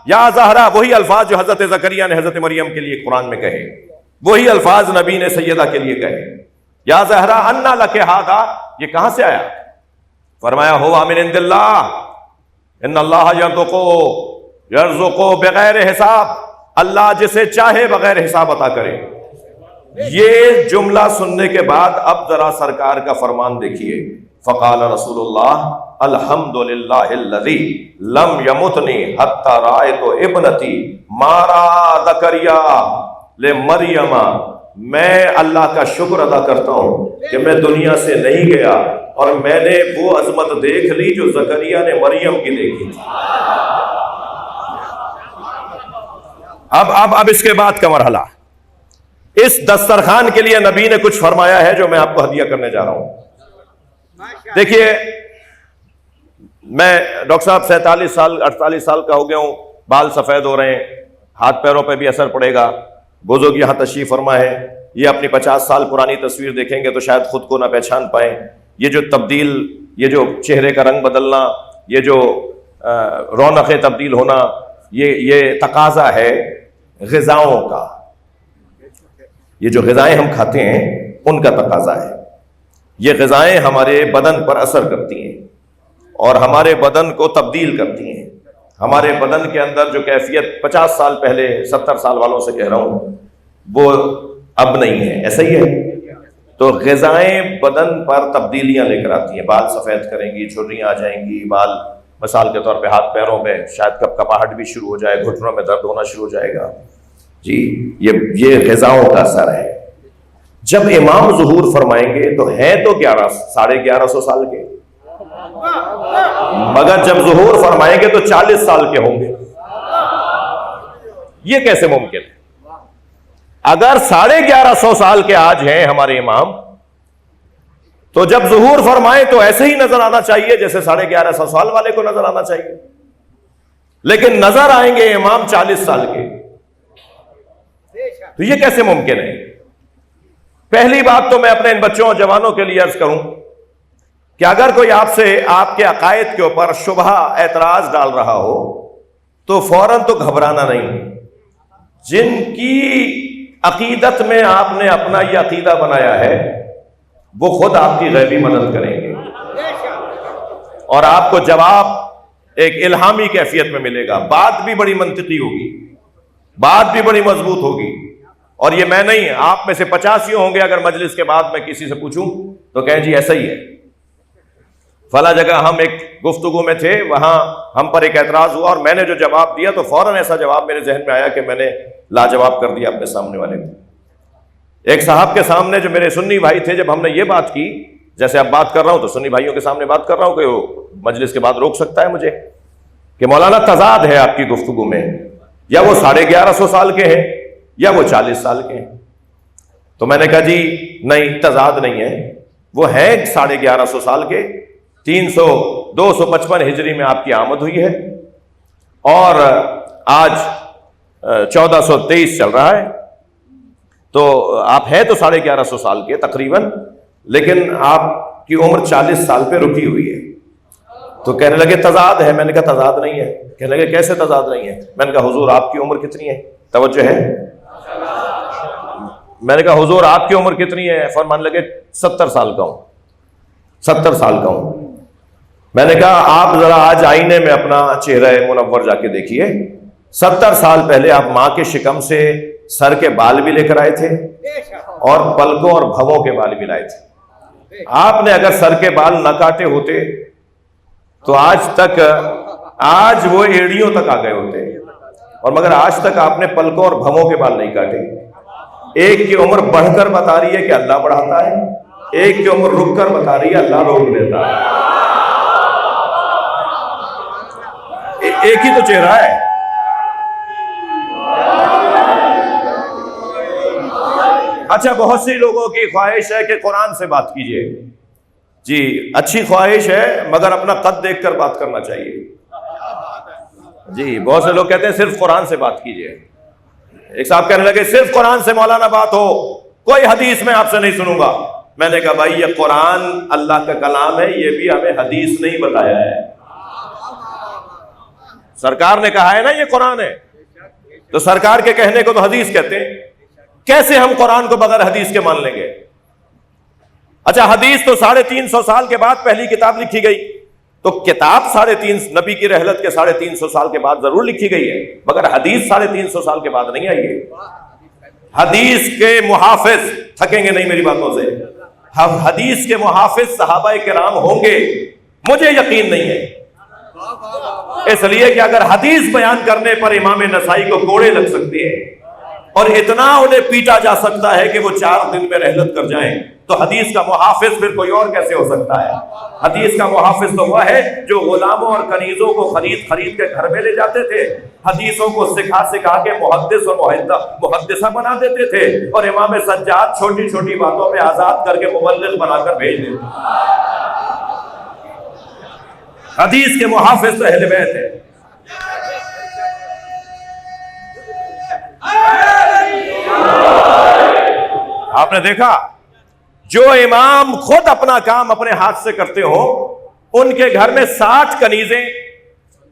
یا زہرا, وہی الفاظ جو حضرت زکریا نے حضرت مریم کے لیے قرآن میں کہے, وہی الفاظ نبی نے سیدہ کے لیے کہے. یا زہرا انا لک ھذا, یہ کہاں سے آیا؟ فرمایا ہوا من عند اللہ, ان اللہ یرزق بغیر حساب, اللہ جسے چاہے بغیر حساب عطا کرے. یہ جملہ سننے کے بعد اب ذرا سرکار کا فرمان دیکھیے. فقال رسول اللہ الحمدللہ الذی لم یمتنی حتی رأیت ابنتی مارا زکریا لمریم, میں اللہ کا شکر ادا کرتا ہوں کہ میں دنیا سے نہیں گیا اور میں نے وہ عظمت دیکھ لی جو زکریا نے مریم کی دیکھی تھی. اب اس کے بعد کا مرحلہ, اس دسترخوان کے لیے نبی نے کچھ فرمایا ہے جو میں آپ کو ہدیہ کرنے جا رہا ہوں. دیکھیے, میں ڈاکٹر صاحب 47 سال 48 سال کا ہو گیا ہوں, بال سفید ہو رہے ہیں, ہاتھ پیروں پہ بھی اثر پڑے گا. بزرگ یہاں تشریف فرما ہے, یہ اپنی 50 سال پرانی تصویر دیکھیں گے تو شاید خود کو نہ پہچان پائیں. یہ جو تبدیل, یہ جو چہرے کا رنگ بدلنا, یہ جو رونقیں تبدیل ہونا, یہ تقاضا ہے غذاؤں کا. یہ جو غذائیں ہم کھاتے ہیں ان کا تقاضا ہے. یہ غذائیں ہمارے بدن پر اثر کرتی ہیں اور ہمارے بدن کو تبدیل کرتی ہیں. ہمارے بدن کے اندر جو کیفیت 50 سال پہلے 70 سال والوں سے کہہ رہا ہوں وہ اب نہیں ہے, ایسا ہی ہے. تو غذائیں بدن پر تبدیلیاں لے کر آتی ہیں, بال سفید کریں گی, جھریاں آ جائیں گی, بال مثال کے طور پہ ہاتھ پیروں میں شاید کپاہٹ بھی شروع ہو جائے, گھٹنوں میں درد ہونا شروع ہو جائے گا. جی یہ غذاؤں کا اثر ہے. جب امام ظہور فرمائیں گے تو ہیں تو 1150 سال کے, مگر جب ظہور فرمائیں گے تو 40 سال کے ہوں گے. یہ کیسے ممکن ہے؟ اگر 1150 سال کے آج ہیں ہمارے امام, تو جب ظہور فرمائیں تو ایسے ہی نظر آنا چاہیے جیسے 1150 سال والے کو نظر آنا چاہیے, لیکن نظر آئیں گے امام 40 سال کے. تو یہ کیسے ممکن ہے؟ پہلی بات تو میں اپنے ان بچوں اور جوانوں کے لیے عرض کروں کہ اگر کوئی آپ سے آپ کے عقائد کے اوپر شبہ اعتراض ڈال رہا ہو تو فوراً تو گھبرانا نہیں. جن کی عقیدت میں آپ نے اپنا یہ عقیدہ بنایا ہے وہ خود آپ کی غیبی مدد کریں گے اور آپ کو جواب ایک الہامی کیفیت میں ملے گا. بات بھی بڑی منطقی ہوگی, بات بھی بڑی مضبوط ہوگی. اور یہ میں نہیں, آپ میں سے 50 ہوں گے اگر مجلس کے بعد میں کسی سے پوچھوں تو کہیں جی ایسا ہی ہے. فلاں جگہ ہم ایک گفتگو میں تھے, وہاں ہم پر ایک اعتراض ہوا اور میں نے جو جواب دیا تو فوراً ایسا جواب میرے ذہن میں آیا کہ میں نے لاجواب کر دیا اپنے سامنے والے کو. ایک صاحب کے سامنے جو میرے سنی بھائی تھے، جب ہم نے یہ بات کی، جیسے اب بات کر رہا ہوں تو سنی بھائیوں کے سامنے بات کر رہا ہوں کہ وہ مجلس کے بعد روک سکتا ہے مجھے کہ مولانا تضاد ہے آپ کی گفتگو میں، یا وہ 1150 سال کے ہیں یا وہ 40 سال کے ہیں. تو میں نے کہا جی نہیں، تضاد نہیں ہے، وہ ہے 1150 سال کے. 255 ہجری میں آپ کی آمد ہوئی ہے اور آج 1423 چل رہا ہے، تو آپ ہیں تو 1150 سال کے تقریباً، لیکن آپ کی عمر 40 سال پہ رکی ہوئی ہے. تو کہنے لگے تضاد ہے. میں نے کہا تضاد نہیں ہے. کہنے لگے کیسے تضاد نہیں ہے؟ میں نے کہا حضور آپ کی عمر کتنی ہے؟ توجہ ہے. میں نے کہا حضور آپ کی عمر کتنی ہے؟ فرمان لگے 70 سال کا ہوں. 70 سال کا ہوں. میں نے کہا آپ ذرا آج آئینے میں اپنا چہرہ منور جا کے دیکھیے. 70 سال پہلے آپ ماں کے شکم سے سر کے بال بھی لے کر آئے تھے اور پلکوں اور بھووں کے بال بھی لائے تھے. آپ نے اگر سر کے بال نہ کاٹے ہوتے تو آج وہ ایڑیوں تک آ گئے ہوتے، اور مگر آج تک آپ نے پلکوں اور بھووں کے بال نہیں کاٹے. ایک کی عمر بڑھ کر بتا رہی ہے کہ اللہ بڑھاتا ہے، ایک کی عمر رک کر بتا رہی ہے اللہ روک دیتا ہے. ایک ہی تو چہرہ ہے. اچھا، بہت سی لوگوں کی خواہش ہے کہ قرآن سے بات کیجئے. جی اچھی خواہش ہے، مگر اپنا قد دیکھ کر بات کرنا چاہیے. جی بہت سے لوگ کہتے ہیں صرف قرآن سے بات کیجئے. ایک صاحب کہنے لگے صرف قرآن سے مولانا بات ہو، کوئی حدیث میں آپ سے نہیں سنوں گا. میں نے کہا بھائی یہ قرآن اللہ کا کلام ہے، یہ بھی ہمیں حدیث نہیں بتایا ہے. سرکار نے کہا ہے نا یہ قرآن ہے، تو سرکار کے کہنے کو تو حدیث کہتے ہیں. کیسے ہم قرآن کو بغیر حدیث کے مان لیں گے؟ اچھا حدیث تو 350 سال کے بعد پہلی کتاب لکھی گئی، تو کتاب 350 نبی کی رحلت کے 350 سال کے بعد ضرور لکھی گئی ہے، مگر حدیث 350 سال کے بعد نہیں آئی ہے. حدیث کے محافظ تھکیں گے نہیں میری باتوں سے. حدیث کے محافظ صحابہ کرام ہوں گے، مجھے یقین نہیں ہے. اس لیے کہ اگر حدیث بیان کرنے پر امام نسائی کو کوڑے لگ سکتے ہیں اور اتنا انہیں پیٹا جا سکتا ہے کہ وہ 4 دن میں رحلت کر جائیں، تو حدیث کا محافظ پھر کوئی اور کیسے ہو سکتا ہے؟ حدیث کا محافظ تو وہ ہے جو غلاموں اور کنیزوں کو خرید کے گھر میں لے جاتے تھے، حدیثوں کو سکھا کے محدث اور محدثہ بنا دیتے تھے، اور امام سجاد چھوٹی چھوٹی باتوں پہ آزاد کر کے مبلغ بنا کر بھیج دیتے. حدیث کے محافظ تو اہل بیت ہے. آپ نے دیکھا جو امام خود اپنا کام اپنے ہاتھ سے کرتے ہو، ان کے گھر میں 60 کنیزیں،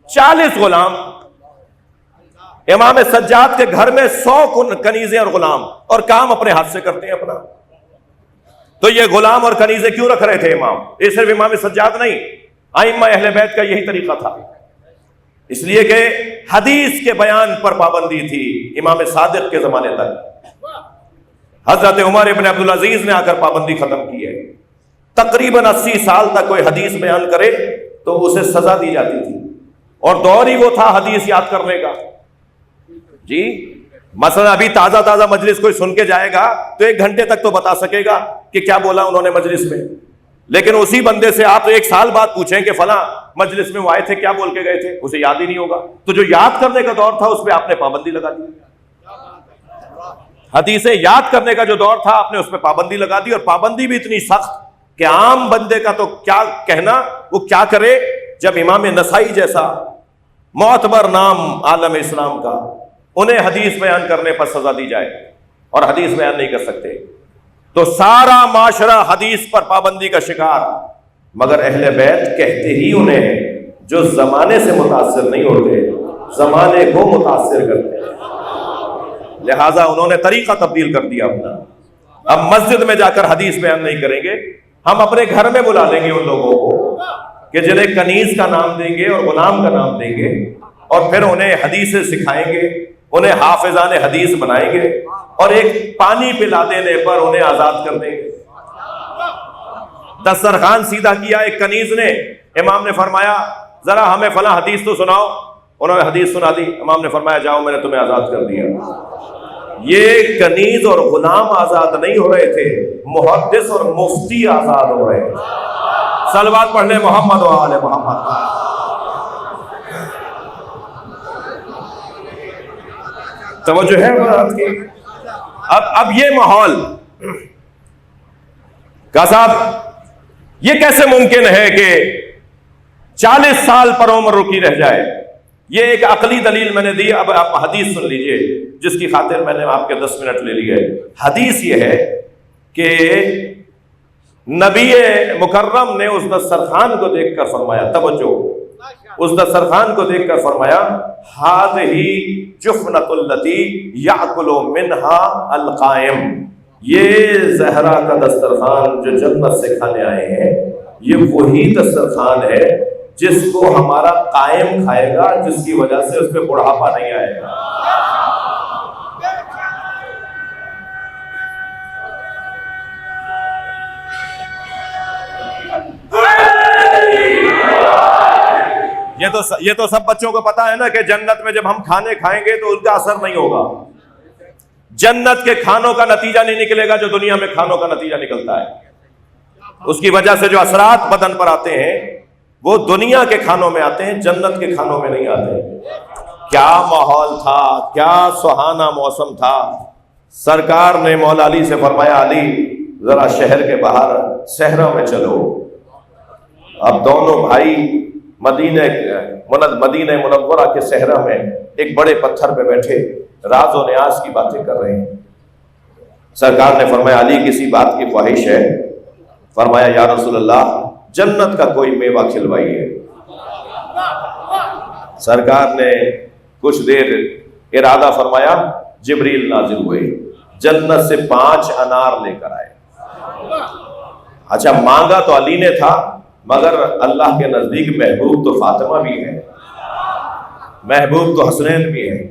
40 غلام. امام سجاد کے گھر میں 100 کنیزیں اور غلام، اور کام اپنے ہاتھ سے کرتے ہیں اپنا. تو یہ غلام اور کنیزیں کیوں رکھ رہے تھے امام؟ یہ صرف امام سجاد نہیں، ائمہ اہل بیت کا یہی طریقہ تھا. اس لیے کہ حدیث کے بیان پر پابندی تھی امام صادق کے زمانے تک. حضرت عمر ابن عبدالعزیز نے آ کر پابندی ختم کی ہے. تقریباً 80 سال تک کوئی حدیث بیان کرے تو اسے سزا دی جاتی تھی، اور دور ہی وہ تھا حدیث یاد کرنے کا. جی مثلا ابھی تازہ مجلس کوئی سن کے جائے گا تو 1 گھنٹے تک تو بتا سکے گا کہ کیا بولا انہوں نے مجلس میں، لیکن اسی بندے سے آپ 1 سال بعد پوچھیں کہ فلاں مجلس میں وہ آئے تھے، کیا بول کے گئے تھے، اسے یاد ہی نہیں ہوگا. تو جو یاد کرنے کا دور تھا اس پہ آپ نے پابندی لگا دی. حدیثیں یاد کرنے کا جو دور تھا آپ نے اس پہ پابندی لگا دی، اور پابندی بھی اتنی سخت کہ عام بندے کا تو کیا کہنا، وہ کیا کرے جب امام نسائی جیسا معتبر نام عالم اسلام کا، انہیں حدیث بیان کرنے پر سزا دی جائے اور حدیث بیان نہیں کر سکتے. تو سارا معاشرہ حدیث پر پابندی کا شکار، مگر اہل بیت کہتے ہی انہیں ہیں جو زمانے سے متاثر نہیں ہوتے، زمانے کو متاثر کرتے ہیں. لہٰذا انہوں نے طریقہ تبدیل کر دیا اپنا. اب مسجد میں جا کر حدیث بیان نہیں کریں گے، ہم اپنے گھر میں بلا لیں گے ان لوگوں کو کہ جنہیں کنیز کا نام دیں گے اور غلام کا نام دیں گے، اور پھر انہیں حدیثیں سکھائیں گے، انہیں حافظان حدیث بنائیں گے، اور ایک پانی پلا دینے پر انہیں آزاد کر دیں گے. دسترخوان سیدھا کیا ایک کنیز نے، امام نے فرمایا ذرا ہمیں فلاں حدیث تو سناؤ. انہوں نے حدیث سنا دی، امام نے فرمایا جاؤ میں نے تمہیں آزاد کر دیا. یہ کنیز اور غلام آزاد نہیں ہو رہے تھے، محدث اور مفتی آزاد ہو رہے تھے۔ صلوات پڑھ لیں محمد و آل محمد۔ توجہ ہے بات کی؟ اب یہ ماحول کا صاحب، یہ کیسے ممکن ہے کہ 40 سال پر عمر رکی رہ جائے؟ یہ ایک عقلی دلیل میں نے دی۔ اب آپ حدیث سن لیجئے، جس کی خاطر میں نے آپ کے 10 منٹ لے لیے۔ حدیث یہ ہے کہ نبی مکرم نے اس دسترخوان کو دیکھ کر فرمایا، توجہ، اس دسترخوان کو دیکھ کر فرمایا، ہذہ جفنۃ التی یاکل منہا القائم، یہ زہرا کا دسترخوان جو جنت سے کھانے آئے ہیں، یہ وہی دسترخوان ہے جس کو ہمارا قائم کھائے گا، جس کی وجہ سے اس پہ بڑھاپا نہیں آئے گا۔ یہ تو سب بچوں کو پتا ہے نا کہ جنت میں جب ہم کھانے کھائیں گے تو ان کا اثر نہیں ہوگا۔ جنت کے کھانوں کا نتیجہ نہیں نکلے گا جو دنیا میں کھانوں کا نتیجہ نکلتا ہے۔ اس کی وجہ سے جو اثرات بدن پر آتے ہیں وہ دنیا کے کھانوں میں آتے ہیں، جنت کے کھانوں میں نہیں آتے۔ کیا ماحول تھا، کیا سہانا موسم تھا۔ سرکار نے مولا علی سے فرمایا، علی ذرا شہر کے باہر صحرا میں چلو۔ اب دونوں بھائی مدینہ منورہ کے صحرا میں ایک بڑے پتھر پہ بیٹھے راز و نیاز کی باتیں کر رہے ہیں۔ سرکار نے فرمایا، علی کسی بات کی خواہش ہے؟ فرمایا، یا رسول اللہ جنت کا کوئی میوہ کھلوائیے۔ سرکار نے کچھ دیر ارادہ فرمایا، جبریل نازل ہوئے، جنت سے 5 انار لے کر آئے۔ اچھا، مانگا تو علی نے تھا، مگر اللہ کے نزدیک محبوب تو فاطمہ بھی ہے، محبوب تو حسنین بھی ہے۔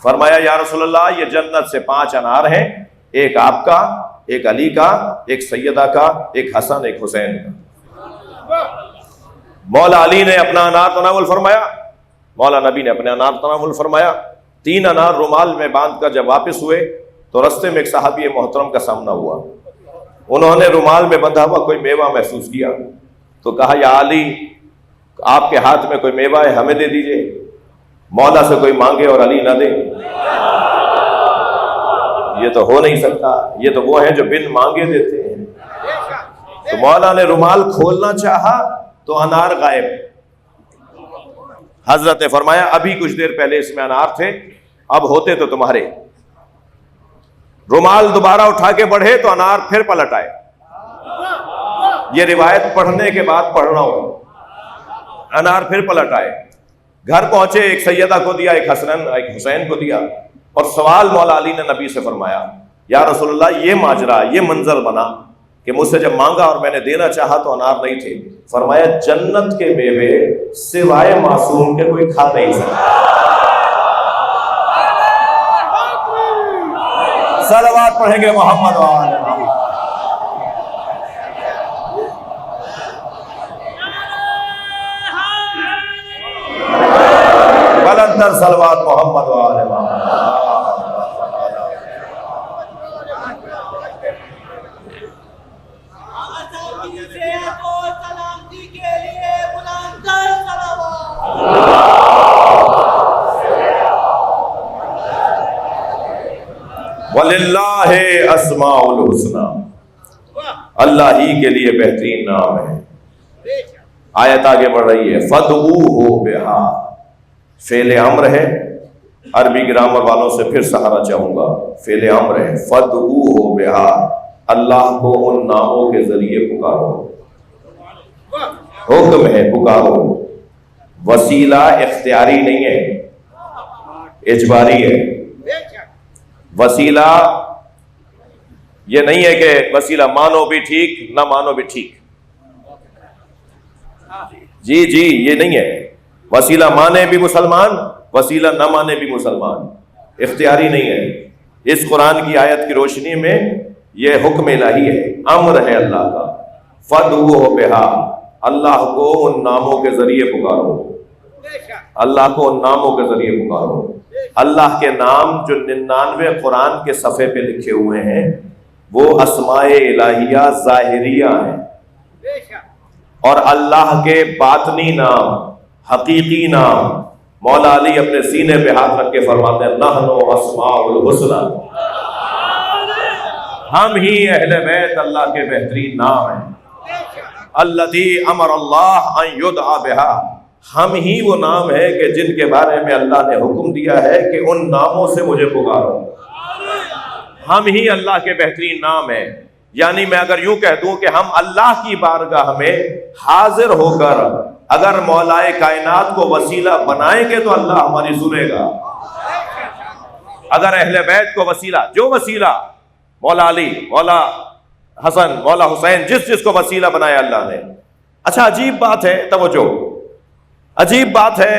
فرمایا، یا رسول اللہ یہ جنت سے 5 انار ہیں، ایک آپ کا، ایک علی کا، ایک سیدہ کا، ایک حسن، ایک حسین کا۔ مولا علی نے اپنا انار تناول فرمایا، مولا نبی نے اپنے انار تناول فرمایا۔ 3 انار رومال میں باندھ کر جب واپس ہوئے تو رستے میں ایک صحابی محترم کا سامنا ہوا۔ انہوں نے رومال میں بندھا ہوا کوئی میوہ محسوس کیا تو کہا، یا علی آپ کے ہاتھ میں کوئی میوہ ہے، ہمیں دے دیجئے۔ مولا سے کوئی مانگے اور علی نہ دے، یہ تو ہو نہیں سکتا، یہ تو وہ ہیں جو بن مانگے دیتے ہیں۔ تو مولا نے رومال کھولنا چاہا تو انار غائب۔ حضرت نے فرمایا، ابھی کچھ دیر پہلے اس میں انار تھے، اب ہوتے تو تمہارے۔ رومال دوبارہ اٹھا کے بڑھے تو انار پھر پلٹ آئے۔ یہ روایت پڑھنے کے بعد پڑھ رہا ہوں، انار پھر پلٹ آئے۔ گھر پہنچے، ایک سیدہ کو دیا، ایک حسن، ایک حسین کو دیا، اور سوال مولا علی نے نبی سے فرمایا، یا رسول اللہ یہ ماجرا، یہ منظر بنا کہ مجھ سے جب مانگا اور میں نے دینا چاہا تو انار نہیں تھے۔ فرمایا، جنت کے میوے سوائے معصوم کے کوئی کھا نہیں سکتا۔ صلوات پڑھیں گے محمد و آل محمد۔ بلندر صلوات محمد و آل محمد۔ وَلِلَّهِ أَسْمَاءُ الْحُسْنَى، اللہ ہی کے لیے بہترین نام ہے۔ آیت آگے بڑھ رہی ہے، فَادْعُوهُ بِهَا، فعل امر ہے، عربی گرامر والوں سے پھر سہارا چاہوں گا، فعل امر ہے، فَادْعُوهُ بِهَا، اللہ کو ان ناموں کے ذریعے پکارو، حکم ہے پکارو، وسیلہ اختیاری نہیں ہے، اجباری ہے۔ وسیلہ یہ نہیں ہے کہ وسیلہ مانو بھی ٹھیک نہ مانو بھی ٹھیک، جی یہ نہیں ہے۔ وسیلہ مانے بھی مسلمان، وسیلہ نہ مانے بھی مسلمان، اختیاری نہیں ہے۔ اس قرآن کی آیت کی روشنی میں یہ حکم الہی ہے، امر ہے اللہ کا، فَادْعُوهُ بِهَا، اللہ کو ان ناموں کے ذریعے پکارو، اللہ کو ان ناموں کے ذریعے پکارو۔ اللہ کے نام جو 99 قرآن کے صفحے پہ لکھے ہوئے ہیں وہ اسماء الہیہ ظاہریہ ہیں، اور اللہ کے باطنی نام، حقیقی نام مولا علی اپنے سینے پہ ہاتھ رکھ کے فرماتے ہیں نحن اسماء الحسنی، ہم ہی اہل بیت اللہ کے بہترین نام ہیں، الذی امر اللہ ان یدعى بہا، ہم ہی وہ نام ہے کہ جن کے بارے میں اللہ نے حکم دیا ہے کہ ان ناموں سے مجھے پکارو، ہم ہی اللہ کے بہترین نام ہیں۔ یعنی میں اگر یوں کہہ دوں کہ ہم اللہ کی بارگاہ میں حاضر ہو کر اگر مولائے کائنات کو وسیلہ بنائیں گے تو اللہ ہماری سنے گا، اگر اہل بیت کو وسیلہ، جو وسیلہ مولا علی، مولا حسن، مولا حسین، جس کو وسیلہ بنایا اللہ نے۔ اچھا عجیب بات ہے، توجہ، عجیب بات ہے،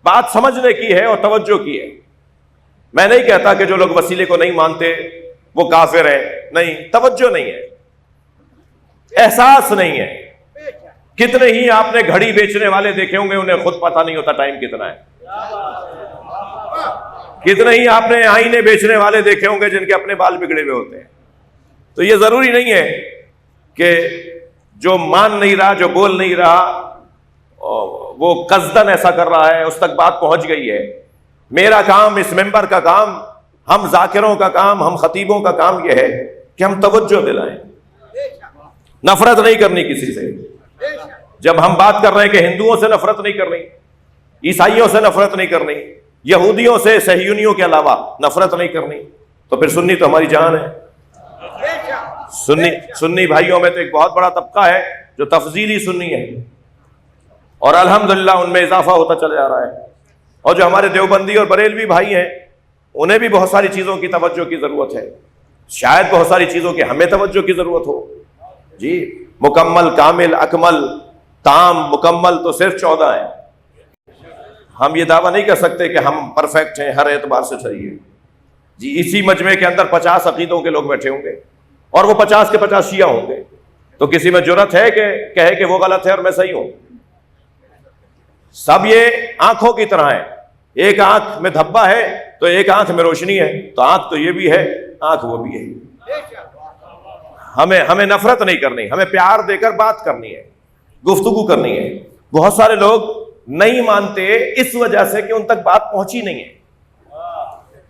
بات سمجھنے کی ہے اور توجہ کی ہے۔ میں نہیں کہتا کہ جو لوگ وسیلے کو نہیں مانتے وہ کافر ہیں، نہیں، توجہ نہیں ہے، احساس نہیں ہے۔ کتنے ہی آپ نے گھڑی بیچنے والے دیکھے ہوں گے، انہیں خود پتہ نہیں ہوتا ٹائم کتنا ہے۔ کتنے ہی آپ نے آئینے بیچنے والے دیکھے ہوں گے جن کے اپنے بال بگڑے ہوئے ہوتے ہیں۔ تو یہ ضروری نہیں ہے کہ جو مان نہیں رہا، جو بول نہیں رہا، وہ قصدن ایسا کر رہا ہے، اس تک بات پہنچ گئی ہے۔ میرا کام، اس ممبر کا کام، ہم ذاکروں کا کام، ہم خطیبوں کا کام یہ ہے کہ ہم توجہ دلائیں، نفرت نہیں کرنی کسی سے۔ جب ہم بات کر رہے ہیں کہ ہندوؤں سے نفرت نہیں کرنی، عیسائیوں سے نفرت نہیں کرنی، یہودیوں سے، صہیونیوں کے علاوہ نفرت نہیں کرنی، تو پھر سنی تو ہماری جان ہے۔ سنی بھائیوں میں تو ایک بہت بڑا طبقہ ہے جو تفضیلی سنی ہے، اور الحمدللہ ان میں اضافہ ہوتا چلا جا رہا ہے، اور جو ہمارے دیوبندی اور بریلوی بھائی ہیں انہیں بھی بہت ساری چیزوں کی توجہ کی ضرورت ہے، شاید بہت ساری چیزوں کی ہمیں توجہ کی ضرورت ہو۔ جی مکمل، کامل، اکمل، تام، مکمل تو صرف 14 ہیں۔ ہم یہ دعویٰ نہیں کر سکتے کہ ہم پرفیکٹ ہیں ہر اعتبار سے صحیح ہے۔ جی اسی مجمع کے اندر 50 عقیدوں کے لوگ بیٹھے ہوں گے اور وہ 50 کے 50 شیعہ ہوں گے، تو کسی میں جرأت ہے کہ کہے کہ وہ غلط ہے اور میں صحیح ہوں؟ سب یہ آنکھوں کی طرح ہے، ایک آنکھ میں دھبا ہے تو ایک آنکھ میں روشنی ہے، تو آنکھ تو یہ بھی ہے، آنکھ وہ بھی ہے۔ ہمیں نفرت نہیں کرنی، ہمیں پیار دے کر بات کرنی ہے، گفتگو کرنی ہے۔ بہت سارے لوگ نہیں مانتے اس وجہ سے کہ ان تک بات پہنچی نہیں ہے،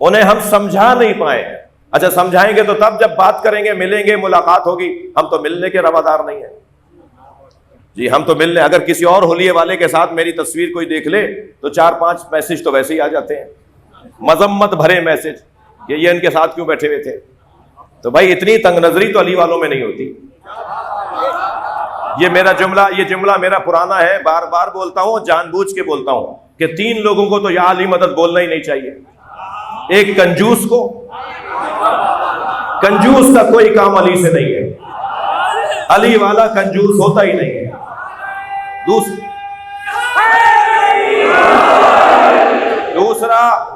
انہیں ہم سمجھا نہیں پائے۔ اچھا سمجھائیں گے تو تب جب بات کریں گے، ملیں گے، ملاقات ہوگی، ہم تو ملنے کے روادار نہیں ہیں۔ جی ہم تو ملنے، اگر کسی اور حلیے والے کے ساتھ میری تصویر کوئی دیکھ لے تو 4-5 میسج تو ویسے ہی آ جاتے ہیں، مذمت بھرے میسج کہ یہ ان کے ساتھ کیوں بیٹھے ہوئے تھے۔ تو بھائی اتنی تنگ نظری تو علی والوں میں نہیں ہوتی۔ یہ جملہ میرا پرانا ہے، بار بار بولتا ہوں، جان بوجھ کے بولتا ہوں کہ 3 لوگوں کو تو یا علی مدد بولنا ہی نہیں چاہیے۔ ایک کنجوس کو، کنجوس کا کوئی کام علی سے نہیں ہے، علی والا کنجوس ہوتا ہی نہیں ہے۔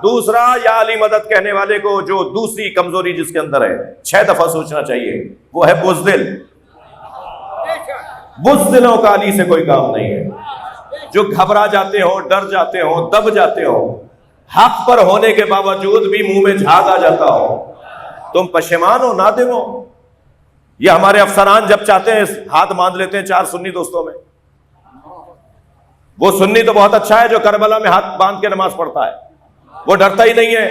دوسرا یا علی مدد کہنے والے کو جو دوسری کمزوری جس کے اندر ہے 6 دفعہ سوچنا چاہیے، وہ ہے بزدل۔ بزدلوں کا علی سے کوئی کام نہیں ہے، جو گھبرا جاتے ہو، ڈر جاتے ہو، دب جاتے ہو، حق پر ہونے کے باوجود بھی منہ میں جھاگ آ جاتا ہو، تم پشیمان ہو، نادم ہو۔ یہ ہمارے افسران جب چاہتے ہیں ہاتھ باندھ لیتے ہیں 4 سنی دوستوں میں۔ وہ سنی تو بہت اچھا ہے جو کربلا میں ہاتھ باندھ کے نماز پڑھتا ہے، وہ ڈرتا ہی نہیں ہے،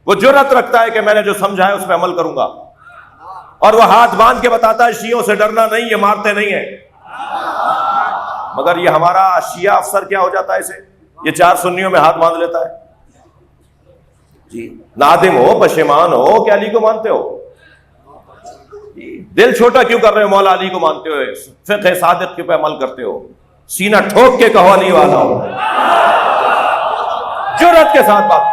وہ جرأت رکھتا ہے کہ میں نے جو سمجھا ہے اس پہ عمل کروں گا، اور وہ ہاتھ باندھ کے بتاتا ہے شیعوں سے ڈرنا نہیں، یہ مارتے نہیں ہیں۔ مگر یہ ہمارا شیعہ افسر کیا ہو جاتا ہے اسے، یہ 4 سنیوں میں ہاتھ باندھ لیتا ہے۔ جی نادم ہو، پشیمان ہو کہ علی کو مانتے ہو؟ دل چھوٹا کیوں کر رہے ہو؟ مولا علی کو مانتے ہو، فقہ صادق کے پہ عمل کرتے ہو، سینہ ٹھوک کے کہو علی والا ہو، جرأت کے ساتھ بات،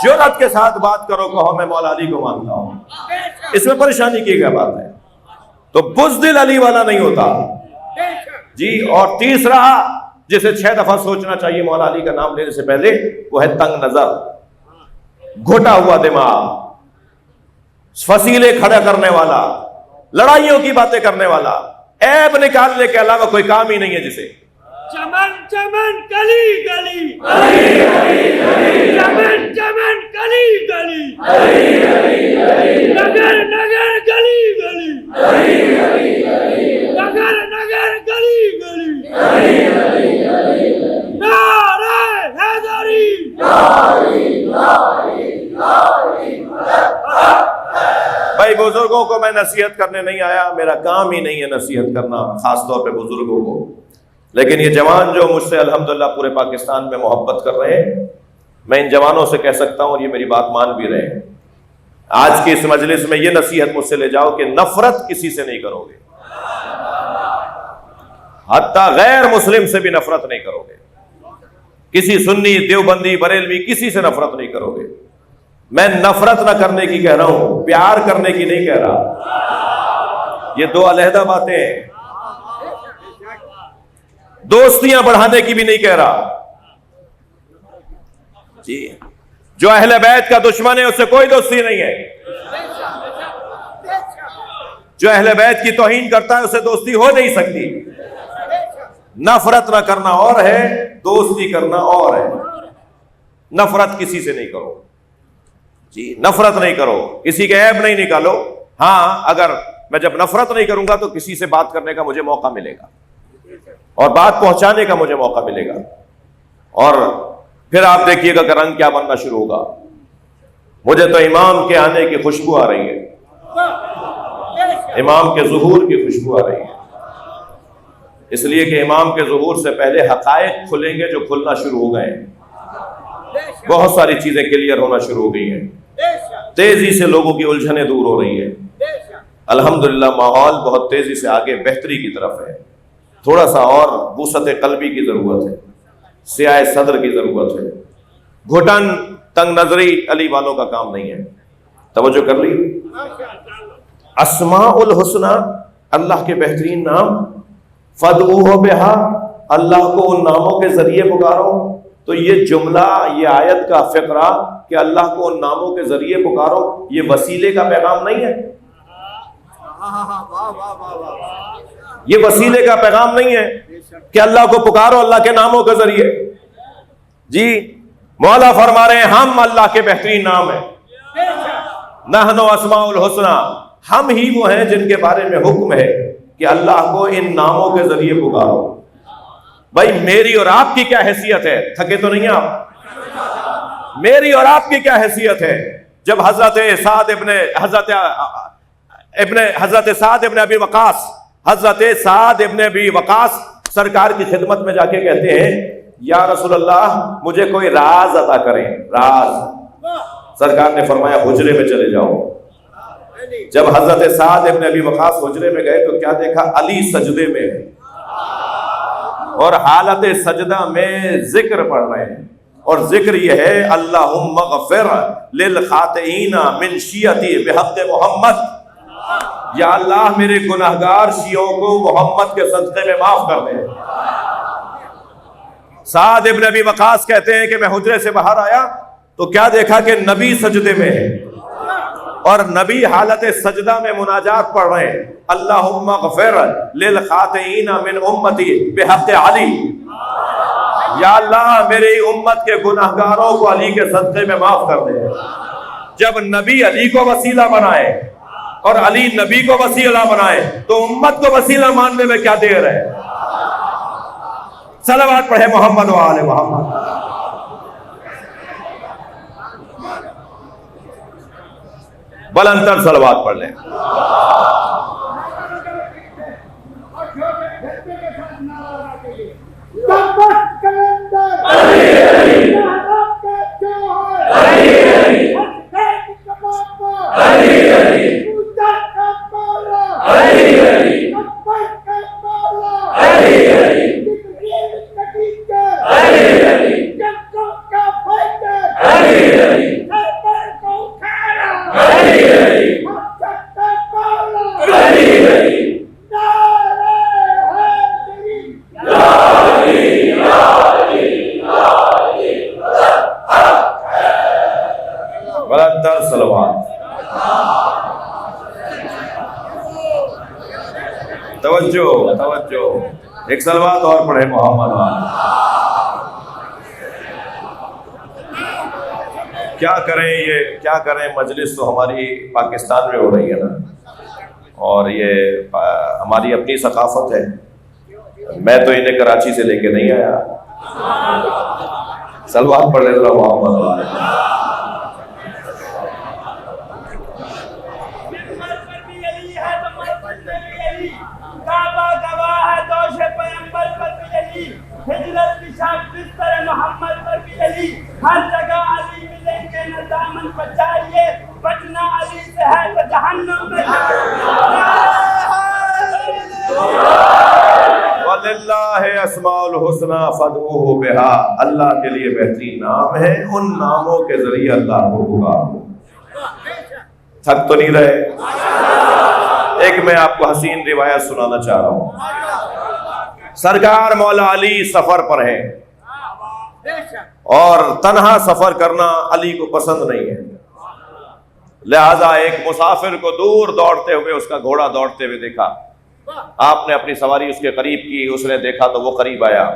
جرأت کے ساتھ بات کرو، کہو میں مولا علی کو مانتا ہوں۔ اس میں پریشانی کی کیا بات ہے؟ تو بزدل علی والا نہیں ہوتا جی۔ اور تیسرا جسے 6 دفعہ سوچنا چاہیے مولا علی کا نام لینے سے پہلے، وہ ہے تنگ نظر، گھٹا ہوا دماغ، فصیلے کھڑا کرنے والا، لڑائیوں کی باتیں کرنے والا، عیب نکالنے کے علاوہ کوئی کام ہی نہیں ہے جسے۔ چمن چمن گلی گلی چمن چمن گلی گلی نگر نگر گلی گلی نگر نگر گلی گلی نعرہ حیدری بھائی بزرگوں کو میں نصیحت کرنے نہیں آیا، میرا کام ہی نہیں ہے نصیحت کرنا، خاص طور پہ بزرگوں کو، لیکن یہ جوان جو مجھ سے الحمدللہ پورے پاکستان میں محبت کر رہے ہیں، میں ان جوانوں سے کہہ سکتا ہوں اور یہ میری بات مان بھی رہے ہیں، آج کی اس مجلس میں یہ نصیحت مجھ سے لے جاؤ کہ نفرت کسی سے نہیں کرو گے، حتیٰ غیر مسلم سے بھی نفرت نہیں کرو گے، کسی سنی دیوبندی بریلوی کسی سے نفرت نہیں کرو گے۔ میں نفرت نہ کرنے کی کہہ رہا ہوں، پیار کرنے کی نہیں کہہ رہا، یہ دو علیحدہ باتیں ہیں، دوستیاں بڑھانے کی بھی نہیں کہہ رہا جی، جو اہل بیت کا دشمن ہے اس سے کوئی دوستی نہیں ہے، جو اہل بیت کی توہین کرتا ہے اس سے دوستی ہو نہیں سکتی۔ نفرت نہ کرنا اور ہے، دوستی کرنا اور ہے۔ نفرت کسی سے نہیں کرو جی، نفرت نہیں کرو، کسی کے عیب نہیں نکالو، ہاں اگر میں جب نفرت نہیں کروں گا تو کسی سے بات کرنے کا مجھے موقع ملے گا اور بات پہنچانے کا مجھے موقع ملے گا، اور پھر آپ دیکھیے گا کہ رنگ کیا بننا شروع ہوگا۔ مجھے تو امام کے آنے کی خوشبو آ رہی ہے، امام کے ظہور کی خوشبو آ رہی ہے، اس لیے کہ امام کے ظہور سے پہلے حقائق کھلیں گے جو کھلنا شروع ہو گئے ہیں، بہت ساری چیزیں کلیئر ہونا شروع ہو گئی ہیں، تیزی سے لوگوں کی الجھنیں دور ہو رہی ہیں، الحمدللہ ماحول بہت تیزی سے آگے بہتری کی طرف ہے، تھوڑا سا اور وسعت قلبی کی ضرورت ہے، سیاہ صدر کی ضرورت ہے، گھٹن تنگ نظری علی والوں کا کام نہیں ہے۔ توجہ کر لی، اسماء الحسنی اللہ کے بہترین نام، فادعوہ بہا، اللہ کو ان ناموں کے ذریعے پکارو، تو یہ جملہ، یہ آیت کا فقرہ کہ اللہ کو ان ناموں کے ذریعے پکارو، یہ وسیلے کا پیغام نہیں ہے، یہ وسیلے کا پیغام نہیں ہے کہ اللہ کو پکارو اللہ کے ناموں کے ذریعے جی۔ مولا فرما رہے ہیں ہم اللہ کے بہترین نام ہیں، نحن اسماء الحسنی، ہم ہی وہ ہیں جن کے بارے میں حکم ہے کہ اللہ کو ان ناموں کے ذریعے پکارو۔ بھائی میری اور آپ کی کیا حیثیت ہے؟ تھکے تو نہیں آپ؟ میری اور آپ کی کیا حیثیت ہے جب حضرت سعد ابن ابی وقاص، حضرت سعد ابن ابی وقاص سرکار کی خدمت میں جا کے کہتے ہیں یا رسول اللہ مجھے کوئی راز عطا کریں، راز۔ سرکار نے فرمایا حجرے میں چلے جاؤ۔ جب حضرت سعد ابن ابی وقاص حجرے میں گئے تو کیا دیکھا؟ علی سجدے میں ہے اور حالت سجدہ میں ذکر پڑھ رہے ہیں، اور ذکر یہ ہے اللہم اغفر للخاطئین من شیعتی بحق محمد، یا اللہ میرے گناہگار شیعوں کو محمد کے صدقے میں معاف کر دے۔ سعد ابن ابی وقاص کہتے ہیں کہ میں حجرے سے باہر آیا تو کیا دیکھا کہ نبی سجدے میں ہے اور نبی حالت سجدہ میں مناجات پڑھ رہے ہیں، اللہم اغفر للخاطئین من امتی بحق علی، یا اللہ میری امت کے گناہگاروں کو علی کے صدقے میں معاف کر دے۔ جب نبی علی کو وسیلہ بنائے اور علی نبی کو وسیلہ بنائے تو امت کو وسیلہ ماننے میں کیا دیر ہے؟ صلوات پڑھے محمد و آل محمد۔ بلند تر صلوات پڑھ لیں۔ علی توجہ, ایک صلوات اور پڑھے محمد والے. کیا کریں, مجلس تو ہماری پاکستان میں ہو رہی ہے نا, اور یہ ہماری اپنی ثقافت ہے. میں تو انہیں کراچی سے لے کے نہیں آیا. صلوات پڑھ لے ذرا محمد والے. ہجرت کی شاخ بستر محمد پر بھی علی, ہر جگہ علی ملیں گے نہ دامن بچائیے, بچنا علی سے ہے تو جہنم میں. وَلِلَّهِ أَسْمَاءُ الْحُسْنَى فَادْعُوهُ بِهَا, اللہ کے لیے بہترین نام ہے, ان ناموں کے ذریعے اللہ کو پکارو. تھک تو نہیں رہے؟ ایک میں آپ کو حسین روایت سنانا چاہ رہا ہوں. سرکار مولا علی سفر پر ہیں, اور تنہا سفر کرنا علی کو پسند نہیں ہے. لہذا ایک مسافر کو دور دوڑتے ہوئے, اس کا گھوڑا دوڑتے ہوئے دیکھا. آپ نے اپنی سواری اس کے قریب کی, اس نے دیکھا تو وہ قریب آیا.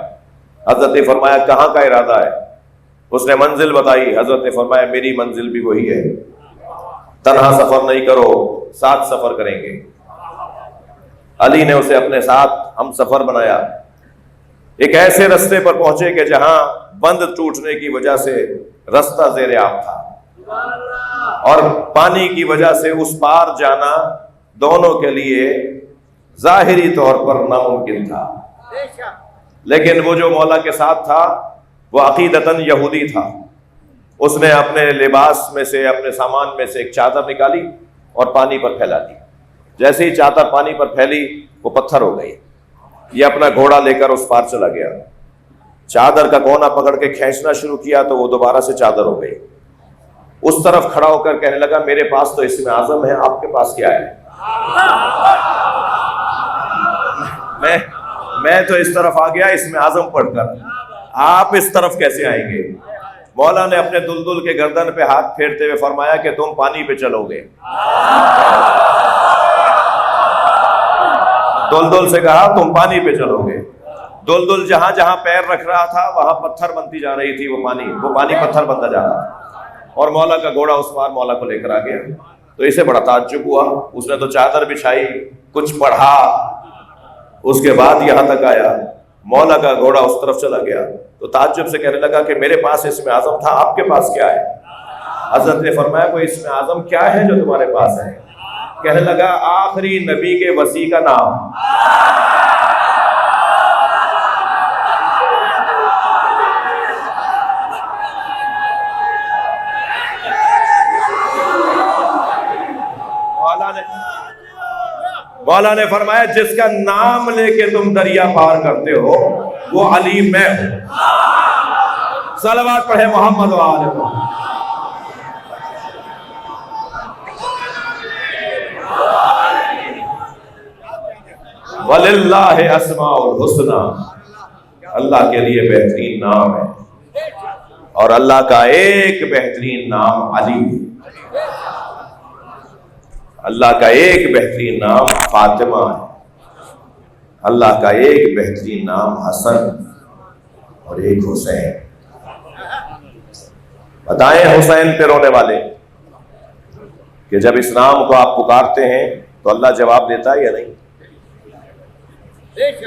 حضرت نے فرمایا کہاں کا ارادہ ہے؟ اس نے منزل بتائی. حضرت نے فرمایا میری منزل بھی وہی ہے, تنہا سفر نہیں کرو, ساتھ سفر کریں گے. علی نے اسے اپنے ساتھ ہم سفر بنایا. ایک ایسے رستے پر پہنچے کہ جہاں بند ٹوٹنے کی وجہ سے رستہ زیر آب تھا, اور پانی کی وجہ سے اس پار جانا دونوں کے لیے ظاہری طور پر ناممکن تھا. لیکن وہ جو مولا کے ساتھ تھا وہ عقیدتاً یہودی تھا. اس نے اپنے لباس میں سے, اپنے سامان میں سے ایک چادر نکالی اور پانی پر پھیلا دی. جیسے ہی چادر پانی پر پھیلی وہ پتھر ہو گئی. یہ اپنا گھوڑا لے کر اس پار چلا گیا. چادر کا کونا پکڑ کے کھینچنا شروع کیا تو وہ دوبارہ سے چادر ہو گئی. اس طرف کھڑا ہو کر کہنے لگا میرے پاس تو اسم اعظم ہے, آپ کے پاس کیا ہے؟ میں تو اس طرف آ گیا اسم اعظم پڑھ کر, آپ اس طرف کیسے آئیں گے؟ مولا نے اپنے دلدل کے گردن پہ ہاتھ پھیرتے ہوئے فرمایا کہ تم پانی پہ چلو گے. دلدل سے کہا تم پانی پہ چلو گے. دلدل جہاں جہاں پیر رکھ رہا تھا وہاں پتھر بنتی جا رہی تھی, وہ پانی پتھر بنتا جا رہا تھا. اور مولا کا گھوڑا اس بار مولا کو لے کر آ گیا. تو اسے بڑا تعجب ہوا. اس نے تو چادر بچھائی, کچھ پڑھا, اس کے بعد یہاں تک آیا. مولا کا گھوڑا اس طرف چلا گیا تو تعجب سے کہنے لگا کہ میرے پاس اسم اعظم تھا, آپ کے پاس کیا ہے؟ حضرت نے فرمایا وہ اسم اعظم کیا ہے جو تمہارے پاس ہے؟ کہنے لگا آخری نبی کے وصی کا نام. مولا نے فرمایا جس کا نام لے کے تم دریا پار کرتے ہو وہ علی میں ہوں. صلوات پڑھے محمد وآلہ محمد. وَلِلَّهِ أَسْمَاءُ الْحُسْنَى, اللہ کے لیے بہترین نام ہے, اور اللہ کا ایک بہترین نام علی ہے. اللہ کا ایک بہترین نام فاطمہ ہے. اللہ کا ایک بہترین نام حسن اور ایک حسین. بتائیں حسین پہ رونے والے کہ جب اس نام کو آپ پکارتے ہیں تو اللہ جواب دیتا ہے یا نہیں؟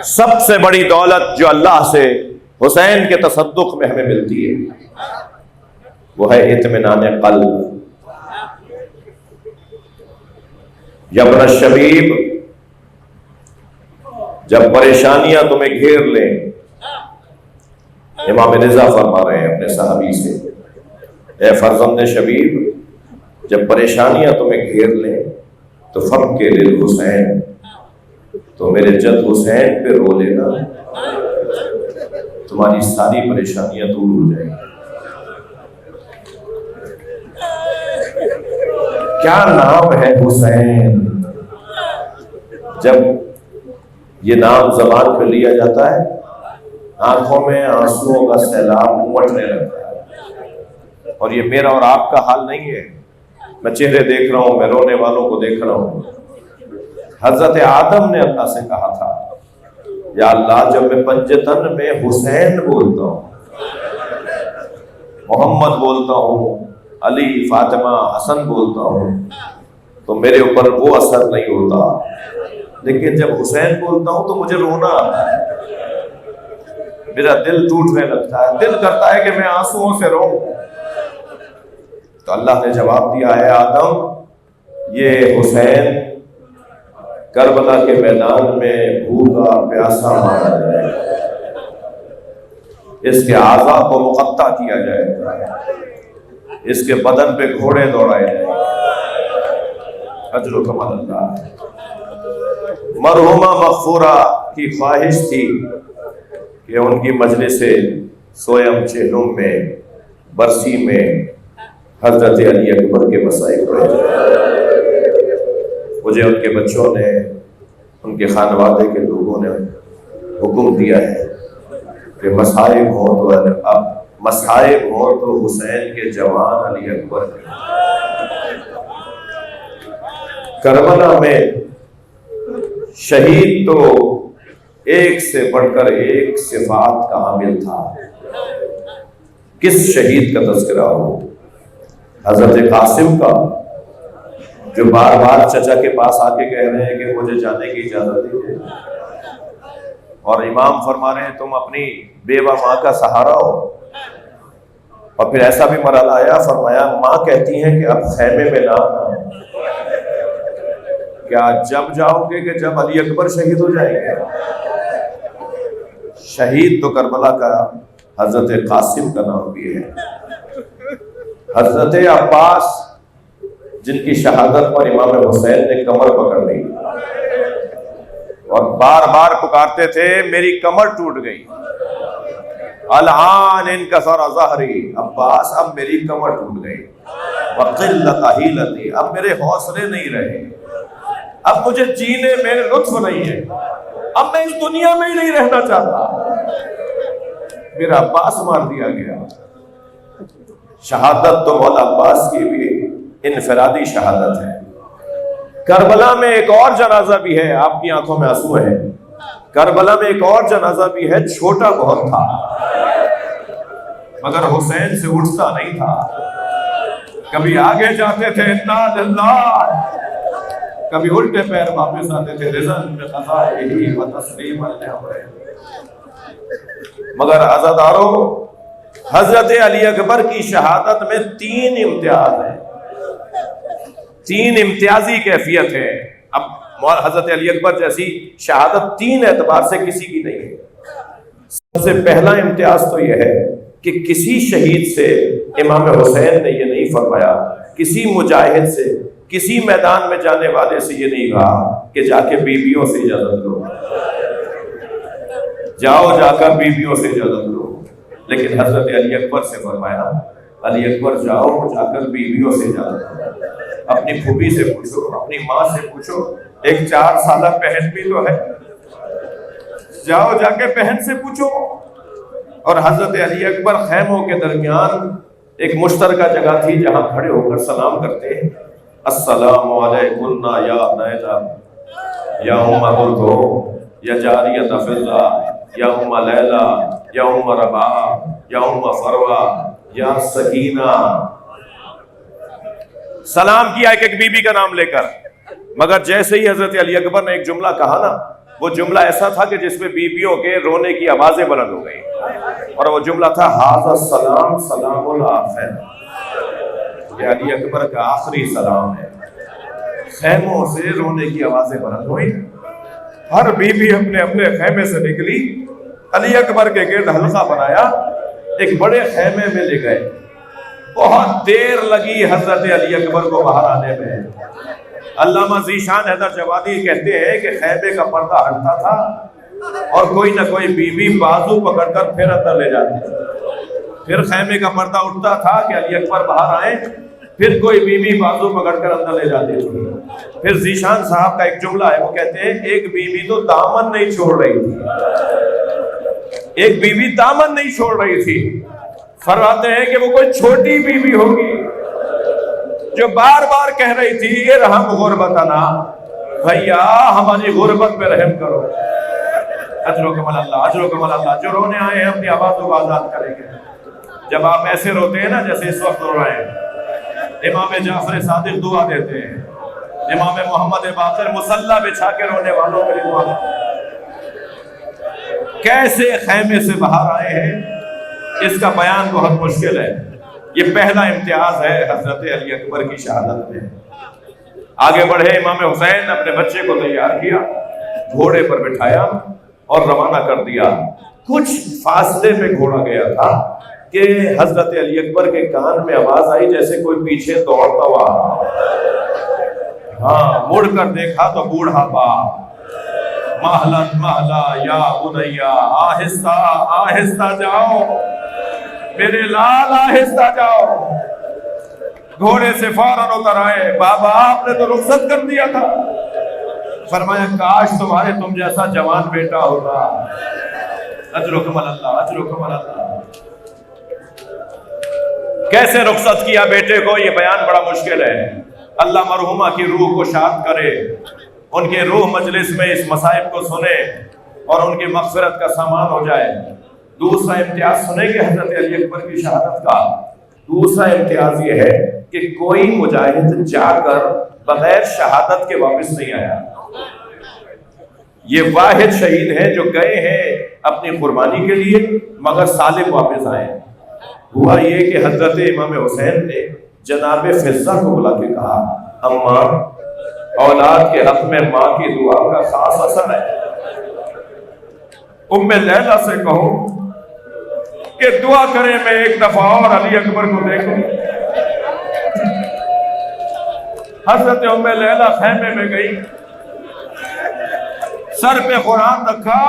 سب سے بڑی دولت جو اللہ سے حسین کے تصدق میں ہمیں ملتی ہے وہ ہے اطمینان قلب. یبن الشبیب, جب پریشانیاں تمہیں گھیر لیں, امام رضا فرما رہے ہیں اپنے صحابی سے, اے فرزند شبیب جب پریشانیاں تمہیں گھیر لیں تو فبکی للحسین, تو میرے جد حسین پہ رو لینا, تمہاری ساری پریشانیاں دور ہو جائیں گی. کیا نام ہے حسین. جب یہ نام زبان پہ لیا جاتا ہے آنکھوں میں آنسوؤں کا سیلاب امٹنے لگتا ہے. اور یہ میرا اور آپ کا حال نہیں ہے. میں چہرے دیکھ رہا ہوں, میں رونے والوں کو دیکھ رہا ہوں. حضرت آدم نے اللہ سے کہا تھا یا اللہ جب میں پنجتن میں حسین بولتا ہوں، محمد بولتا ہوں، علی، فاطمہ، حسن بولتا ہوں تو میرے اوپر وہ اثر نہیں ہوتا، لیکن جب حسین بولتا ہوں تو مجھے رونا آتا ہے، میرا دل ٹوٹنے لگتا ہے، دل کرتا ہے کہ میں آنسوؤں سے رو۔ تو اللہ نے جواب دیا ہے آدم یہ حسین کربلا کے میدان میں بھوکا پیاسا مارا جائے گا، اس کے اعضاء کو مقطع کیا جائے گا، اس کے بدن پہ گھوڑے دوڑائے جائیں گے، اجر و کمال اللہ۔ مرحومہ مغفورہ کی خواہش تھی کہ ان کی مجلس سویم چہلم میں برسی میں حضرت علی اکبر کے مسائل پڑھے جائیں۔ مجھے ان کے بچوں نے، ان کے خانوادے کے لوگوں نے حکم دیا ہے کہ مصائب ہوں تو اب مصائب ہوں تو حسین کے جوان علی اکبر کے۔ کربلا میں شہید تو ایک سے بڑھ کر ایک صفات کا حامل تھا، کس شہید کا تذکرہ ہو؟ حضرت قاسم کا، جو بار بار چچا کے پاس آ کے کہہ رہے ہیں کہ مجھے جانے کی اجازت دیجیے، اور امام فرما رہے ہیں تم اپنی بیوہ ماں کا سہارا ہو، اور پھر ایسا بھی مرحلہ آیا، فرمایا ماں کہتی ہیں کہ اب خیمے میں نہ آنا، کیا جب جاؤ گے کہ جب علی اکبر شہید ہو جائیں گے؟ شہید تو کربلا کا حضرت قاسم کا نام بھی ہے، حضرت عباس جن کی شہادت پر امام حسین نے کمر پکڑ لی اور بار بار پکارتے تھے میری کمر ٹوٹ گئی، الآن انکسر ظہری، عباس اب میری کمر ٹوٹ گئی، وقلت حیلتی، اب میرے حوصلے نہیں رہے، اب مجھے جینے میں لطف نہیں ہے، اب میں اس دنیا میں ہی نہیں رہنا چاہتا، میرا عباس مار دیا گیا۔ شہادت تو مولا عباس کی بھی انفرادی شہادت ہے۔ کربلا میں ایک اور جنازہ بھی ہے، آپ کی آنکھوں میں آنسو ہے، کربلا میں ایک اور جنازہ بھی ہے، چھوٹا بہت تھا مگر حسین سے اٹھتا نہیں تھا، کبھی آگے جاتے تھے انا للہ، کبھی الٹے پیر واپس آتے تھے رضن بقضائہ و تسلیما لامرہ۔ مگر عزاداروں، حضرت علی اکبر کی شہادت میں 3 امتیاز ہیں، 3 امتیازی کیفیت ہے۔ اب حضرت علی اکبر جیسی شہادت 3 اعتبار سے کسی کی نہیں ہے۔ سب سے پہلا امتیاز تو یہ ہے کہ کسی شہید سے امام حسین نے یہ نہیں فرمایا، کسی مجاہد سے، کسی میدان میں جانے والے سے یہ نہیں کہا کہ جا کے بیویوں سے اجازت لو، جاؤ جا کر بیویوں سے اجازت لو، لیکن حضرت علی اکبر سے فرمایا علی اکبر جاؤ جا کر بیویوں سے اجازت لو، اپنی پھوپھی سے پوچھو، اپنی ماں سے پوچھو، ایک 4 سالہ بہن بھی تو ہے، جاؤ جا کے بہن سے پوچھو۔ اور حضرت علی اکبر خیموں کے درمیان ایک مشترکہ جگہ تھی جہاں کھڑے ہو کر سلام کرتے ہیں، السلام علیکم یا نیلا یا ام کلثوم یا جاریۃ فضہ یا ام لیلا یا ام ربا یا ام فروہ یا سکینہ۔ سلام کیا ایک ایک بی بی کا نام لے کر، مگر جیسے ہی حضرت علی اکبر نے ایک جملہ کہا نا، وہ جملہ ایسا تھا کہ جس میں بیویوں کے رونے کی آوازیں بلند ہو گئی، اور وہ جملہ تھا ھذا السلام سلام الآخر، یہ علی اکبر کا آخری سلام ہے۔ خیموں سے رونے کی آوازیں بلند ہوئی، ہر بیوی اپنے اپنے خیمے سے نکلی، علی اکبر کے گرد حلقہ بنایا، ایک بڑے خیمے میں لے گئے، بہت دیر لگی حضرت علی اکبر کو باہر آنے میں۔ علامہ ذیشان حیدر جوادی کہتے ہیں کہ خیمے کا پردہ ہٹتا تھا اور کوئی نہ کوئی بیوی بازو پکڑ کر پھر اندر لے جاتی تھی، پھر خیمے کا پردہ اٹھتا تھا کہ علی اکبر باہر آئیں، پھر کوئی بیوی بازو پکڑ کر اندر لے جاتی تھی۔ پھر ذیشان صاحب کا ایک جملہ ہے، وہ کہتے ہیں ایک بیوی تو دامن نہیں چھوڑ رہی تھی، ایک بیوی دامن نہیں چھوڑ رہی تھی، فرماتے ہیں کہ وہ کوئی چھوٹی بیوی ہوگی جو بار بار کہہ رہی تھی ارحم غربتنا، بھیا ہماری غربت پہ رحم کرو، اجرکم اللہ، اجرکم اللہ۔ جو رونے آئے ہیں اپنی آوازوں کو آزاد کریں گے۔ جب آپ ایسے روتے ہیں نا جیسے اس وقت رو رہے ہیں، امام جعفر صادق دعا دیتے ہیں، امام محمد باقر مصلی بچھا کے رونے والوں کے لیے دعا دیتے ہیں۔ کیسے خیمے سے باہر آئے ہیں اس کا بیان بہت مشکل ہے۔ یہ پہلا امتیاز ہے حضرت علی اکبر کی شہادت میں۔ آگے بڑھے امام حسین، اپنے بچے کو تیار کیا، گھوڑے پر بٹھایا اور روانہ کر دیا۔ کچھ فاصلے پہ گھوڑا گیا تھا کہ حضرت علی اکبر کے کان میں آواز آئی جیسے کوئی پیچھے دوڑتا ہوا۔ ہاں، مڑ کر دیکھا تو بوڑھا باپ، مہلن مہلا یا بنیا، آہستہ آہستہ جاؤ میرے لال، آہستہ جاؤ۔ گھوڑے سے فوراً اتر آئے، بابا آپ نے تو رخصت کر دیا تھا۔ فرمایا کاش تمہارے تم جیسا جوان بیٹا ہوتا۔ اجرکم اللہ، اجرکم اللہ۔ کیسے رخصت کیا بیٹے کو، یہ بیان بڑا مشکل ہے۔ اللہ مرحومہ کی روح کو شاد کرے، ان کے روح مجلس میں اس مصائب کو سنے اور ان کی مغفرت کا سامان ہو جائے۔ دوسرا امتیاز سنیں گے حضرت علی اکبر کی شہادت کا۔ دوسرا امتیاز یہ ہے کہ کوئی مجاہد جا کر بغیر شہادت کے واپس نہیں آیا۔ یہ واحد شہید ہیں جو گئے ہیں اپنی قربانی کے لیے مگر سالم واپس آئے۔ ہوا یہ کہ حضرت امام حسین نے جناب فضہ کو بلا کے کہا، اماں، اولاد کے حق میں ماں کی دعا کا خاص اثر ہے۔ ام لیلہ سے کہو کہ دعا کریں میں ایک دفعہ اور علی اکبر کو دیکھوں۔ حضرت ام لیلہ خیمے میں گئی، سر پہ قرآن رکھا،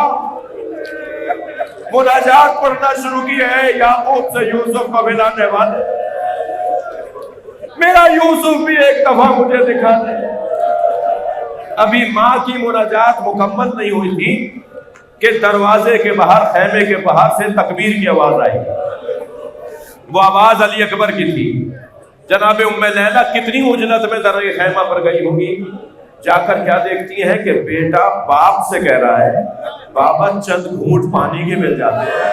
مناجات پڑھنا شروع کی ہے، یعقوب سے یوسف کو ملانے والے، میرا یوسف بھی ایک دفعہ مجھے دکھا دے۔ ابھی ماں کی مناجات مکمل نہیں ہوئی تھی کہ دروازے کے باہر، خیمے کے باہر سے تکبیر کی آواز آئی۔ وہ آواز علی اکبر کی تھی۔ جناب ام لیلہ کتنی اجلت میں در خیمہ پر گئی ہوگی، جا کر کیا دیکھتی ہے کہ بیٹا باپ سے کہہ رہا ہے، بابا چند گھونٹ پانی کے مل جاتے ہیں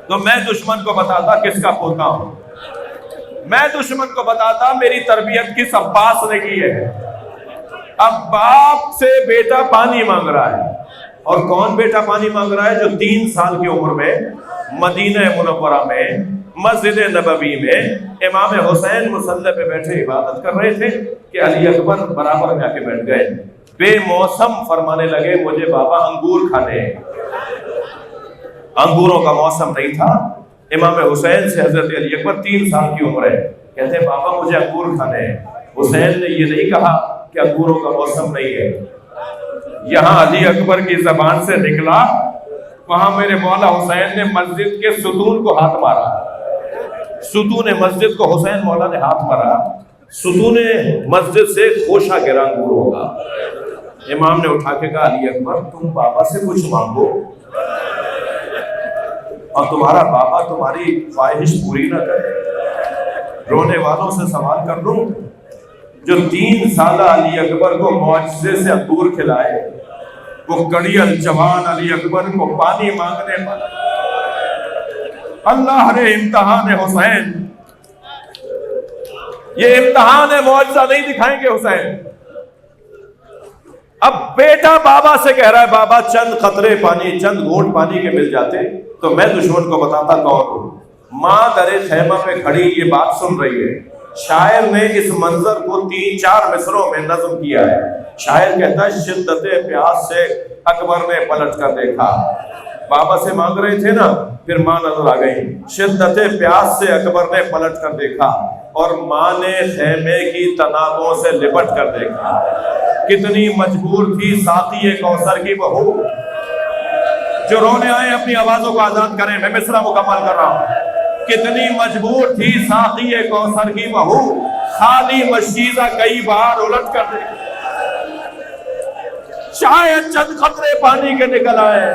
تو میں دشمن کو بتاتا کس کا پوتا ہوں، میں دشمن کو بتاتا میری تربیت کس عباس نے کی ہے۔ اب باپ سے بیٹا پانی مانگ رہا ہے، اور کون بیٹا پانی مانگ رہا ہے؟ جو 3 سال کی عمر میں مدینہ منورہ میں مسجد نبوی میں امام حسین مصلی پہ بیٹھے عبادت کر رہے تھے کہ علی اکبر برابر جا کے بیٹھ گئے، بے موسم فرمانے لگے مجھے بابا انگور کھانے ہیں۔ انگوروں کا موسم نہیں تھا۔ امام حسین سے حضرت علی اکبر 3 سال کی عمر ہے، کہتے ہیں بابا مجھے انگور کھانے ہیں۔ حسین نے یہ نہیں کہا کہ انگوروں کا موسم نہیں ہے، یہاں علی اکبر کی زبان سے نکلا، وہاں میرے مولا حسین نے مسجد کے ستون کو ہاتھ مارا، ستون مسجد کو حسین مولا نے ہاتھ مارا، ستون مسجد سے خوشہ گرا انگور ہوگا۔ امام نے اٹھا کے کہا علی اکبر تم بابا سے کچھ مانگو اور تمہارا بابا تمہاری خواہش پوری نہ کرے۔ رونے والوں سے سوال کر لوں، جو 3 سالہ علی اکبر کو معجزے سے انگور کھلائے، وہ کڑیل جوان علی اکبر کو پانی مانگنے پر اللہ نے امتحان حسین، یہ امتحان معجزہ نہیں دکھائیں گے حسین۔ اب بیٹا بابا سے کہہ رہا ہے بابا چند قطرے پانی، چند گھونٹ پانی کے مل جاتے تو میں دشمن کو بتاتا کون ہوں۔ ماں در خیمہ پہ کھڑی یہ بات سن رہی ہے۔ شاعر نے اس منظر کو 3-4 مصروں میں نظم کیا ہے۔ شاعر کہتا ہے شدت پیاس سے اکبر نے پلٹ کر دیکھا، بابا سے مانگ رہے تھے نا، پھر ماں نظر آ گئی۔ شدت پیاس سے اکبر نے پلٹ کر دیکھا اور ماں نے خیمے کی تنابوں سے لپٹ کر دیکھا۔ کتنی مجبور تھی ساقی کوثر کی بہو، جو رونے آئے اپنی آوازوں کو آزاد کریں، میں مصرع مکمل کر رہا ہوں۔ کتنی مجبور تھی ساقی کوثر کی بہو، خالی مشکیزہ کئی بار الٹ کر دے، شاید چند قطرے پانی کے نکل آئے۔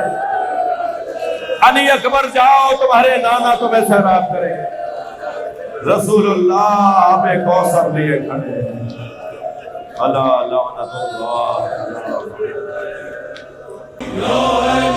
علی اکبر جاؤ تمہارے نانا تمہیں سیراب کرے، رسول اللہ آب کوثر لیے کھڑے، اللہ لعنت اللہ۔ یا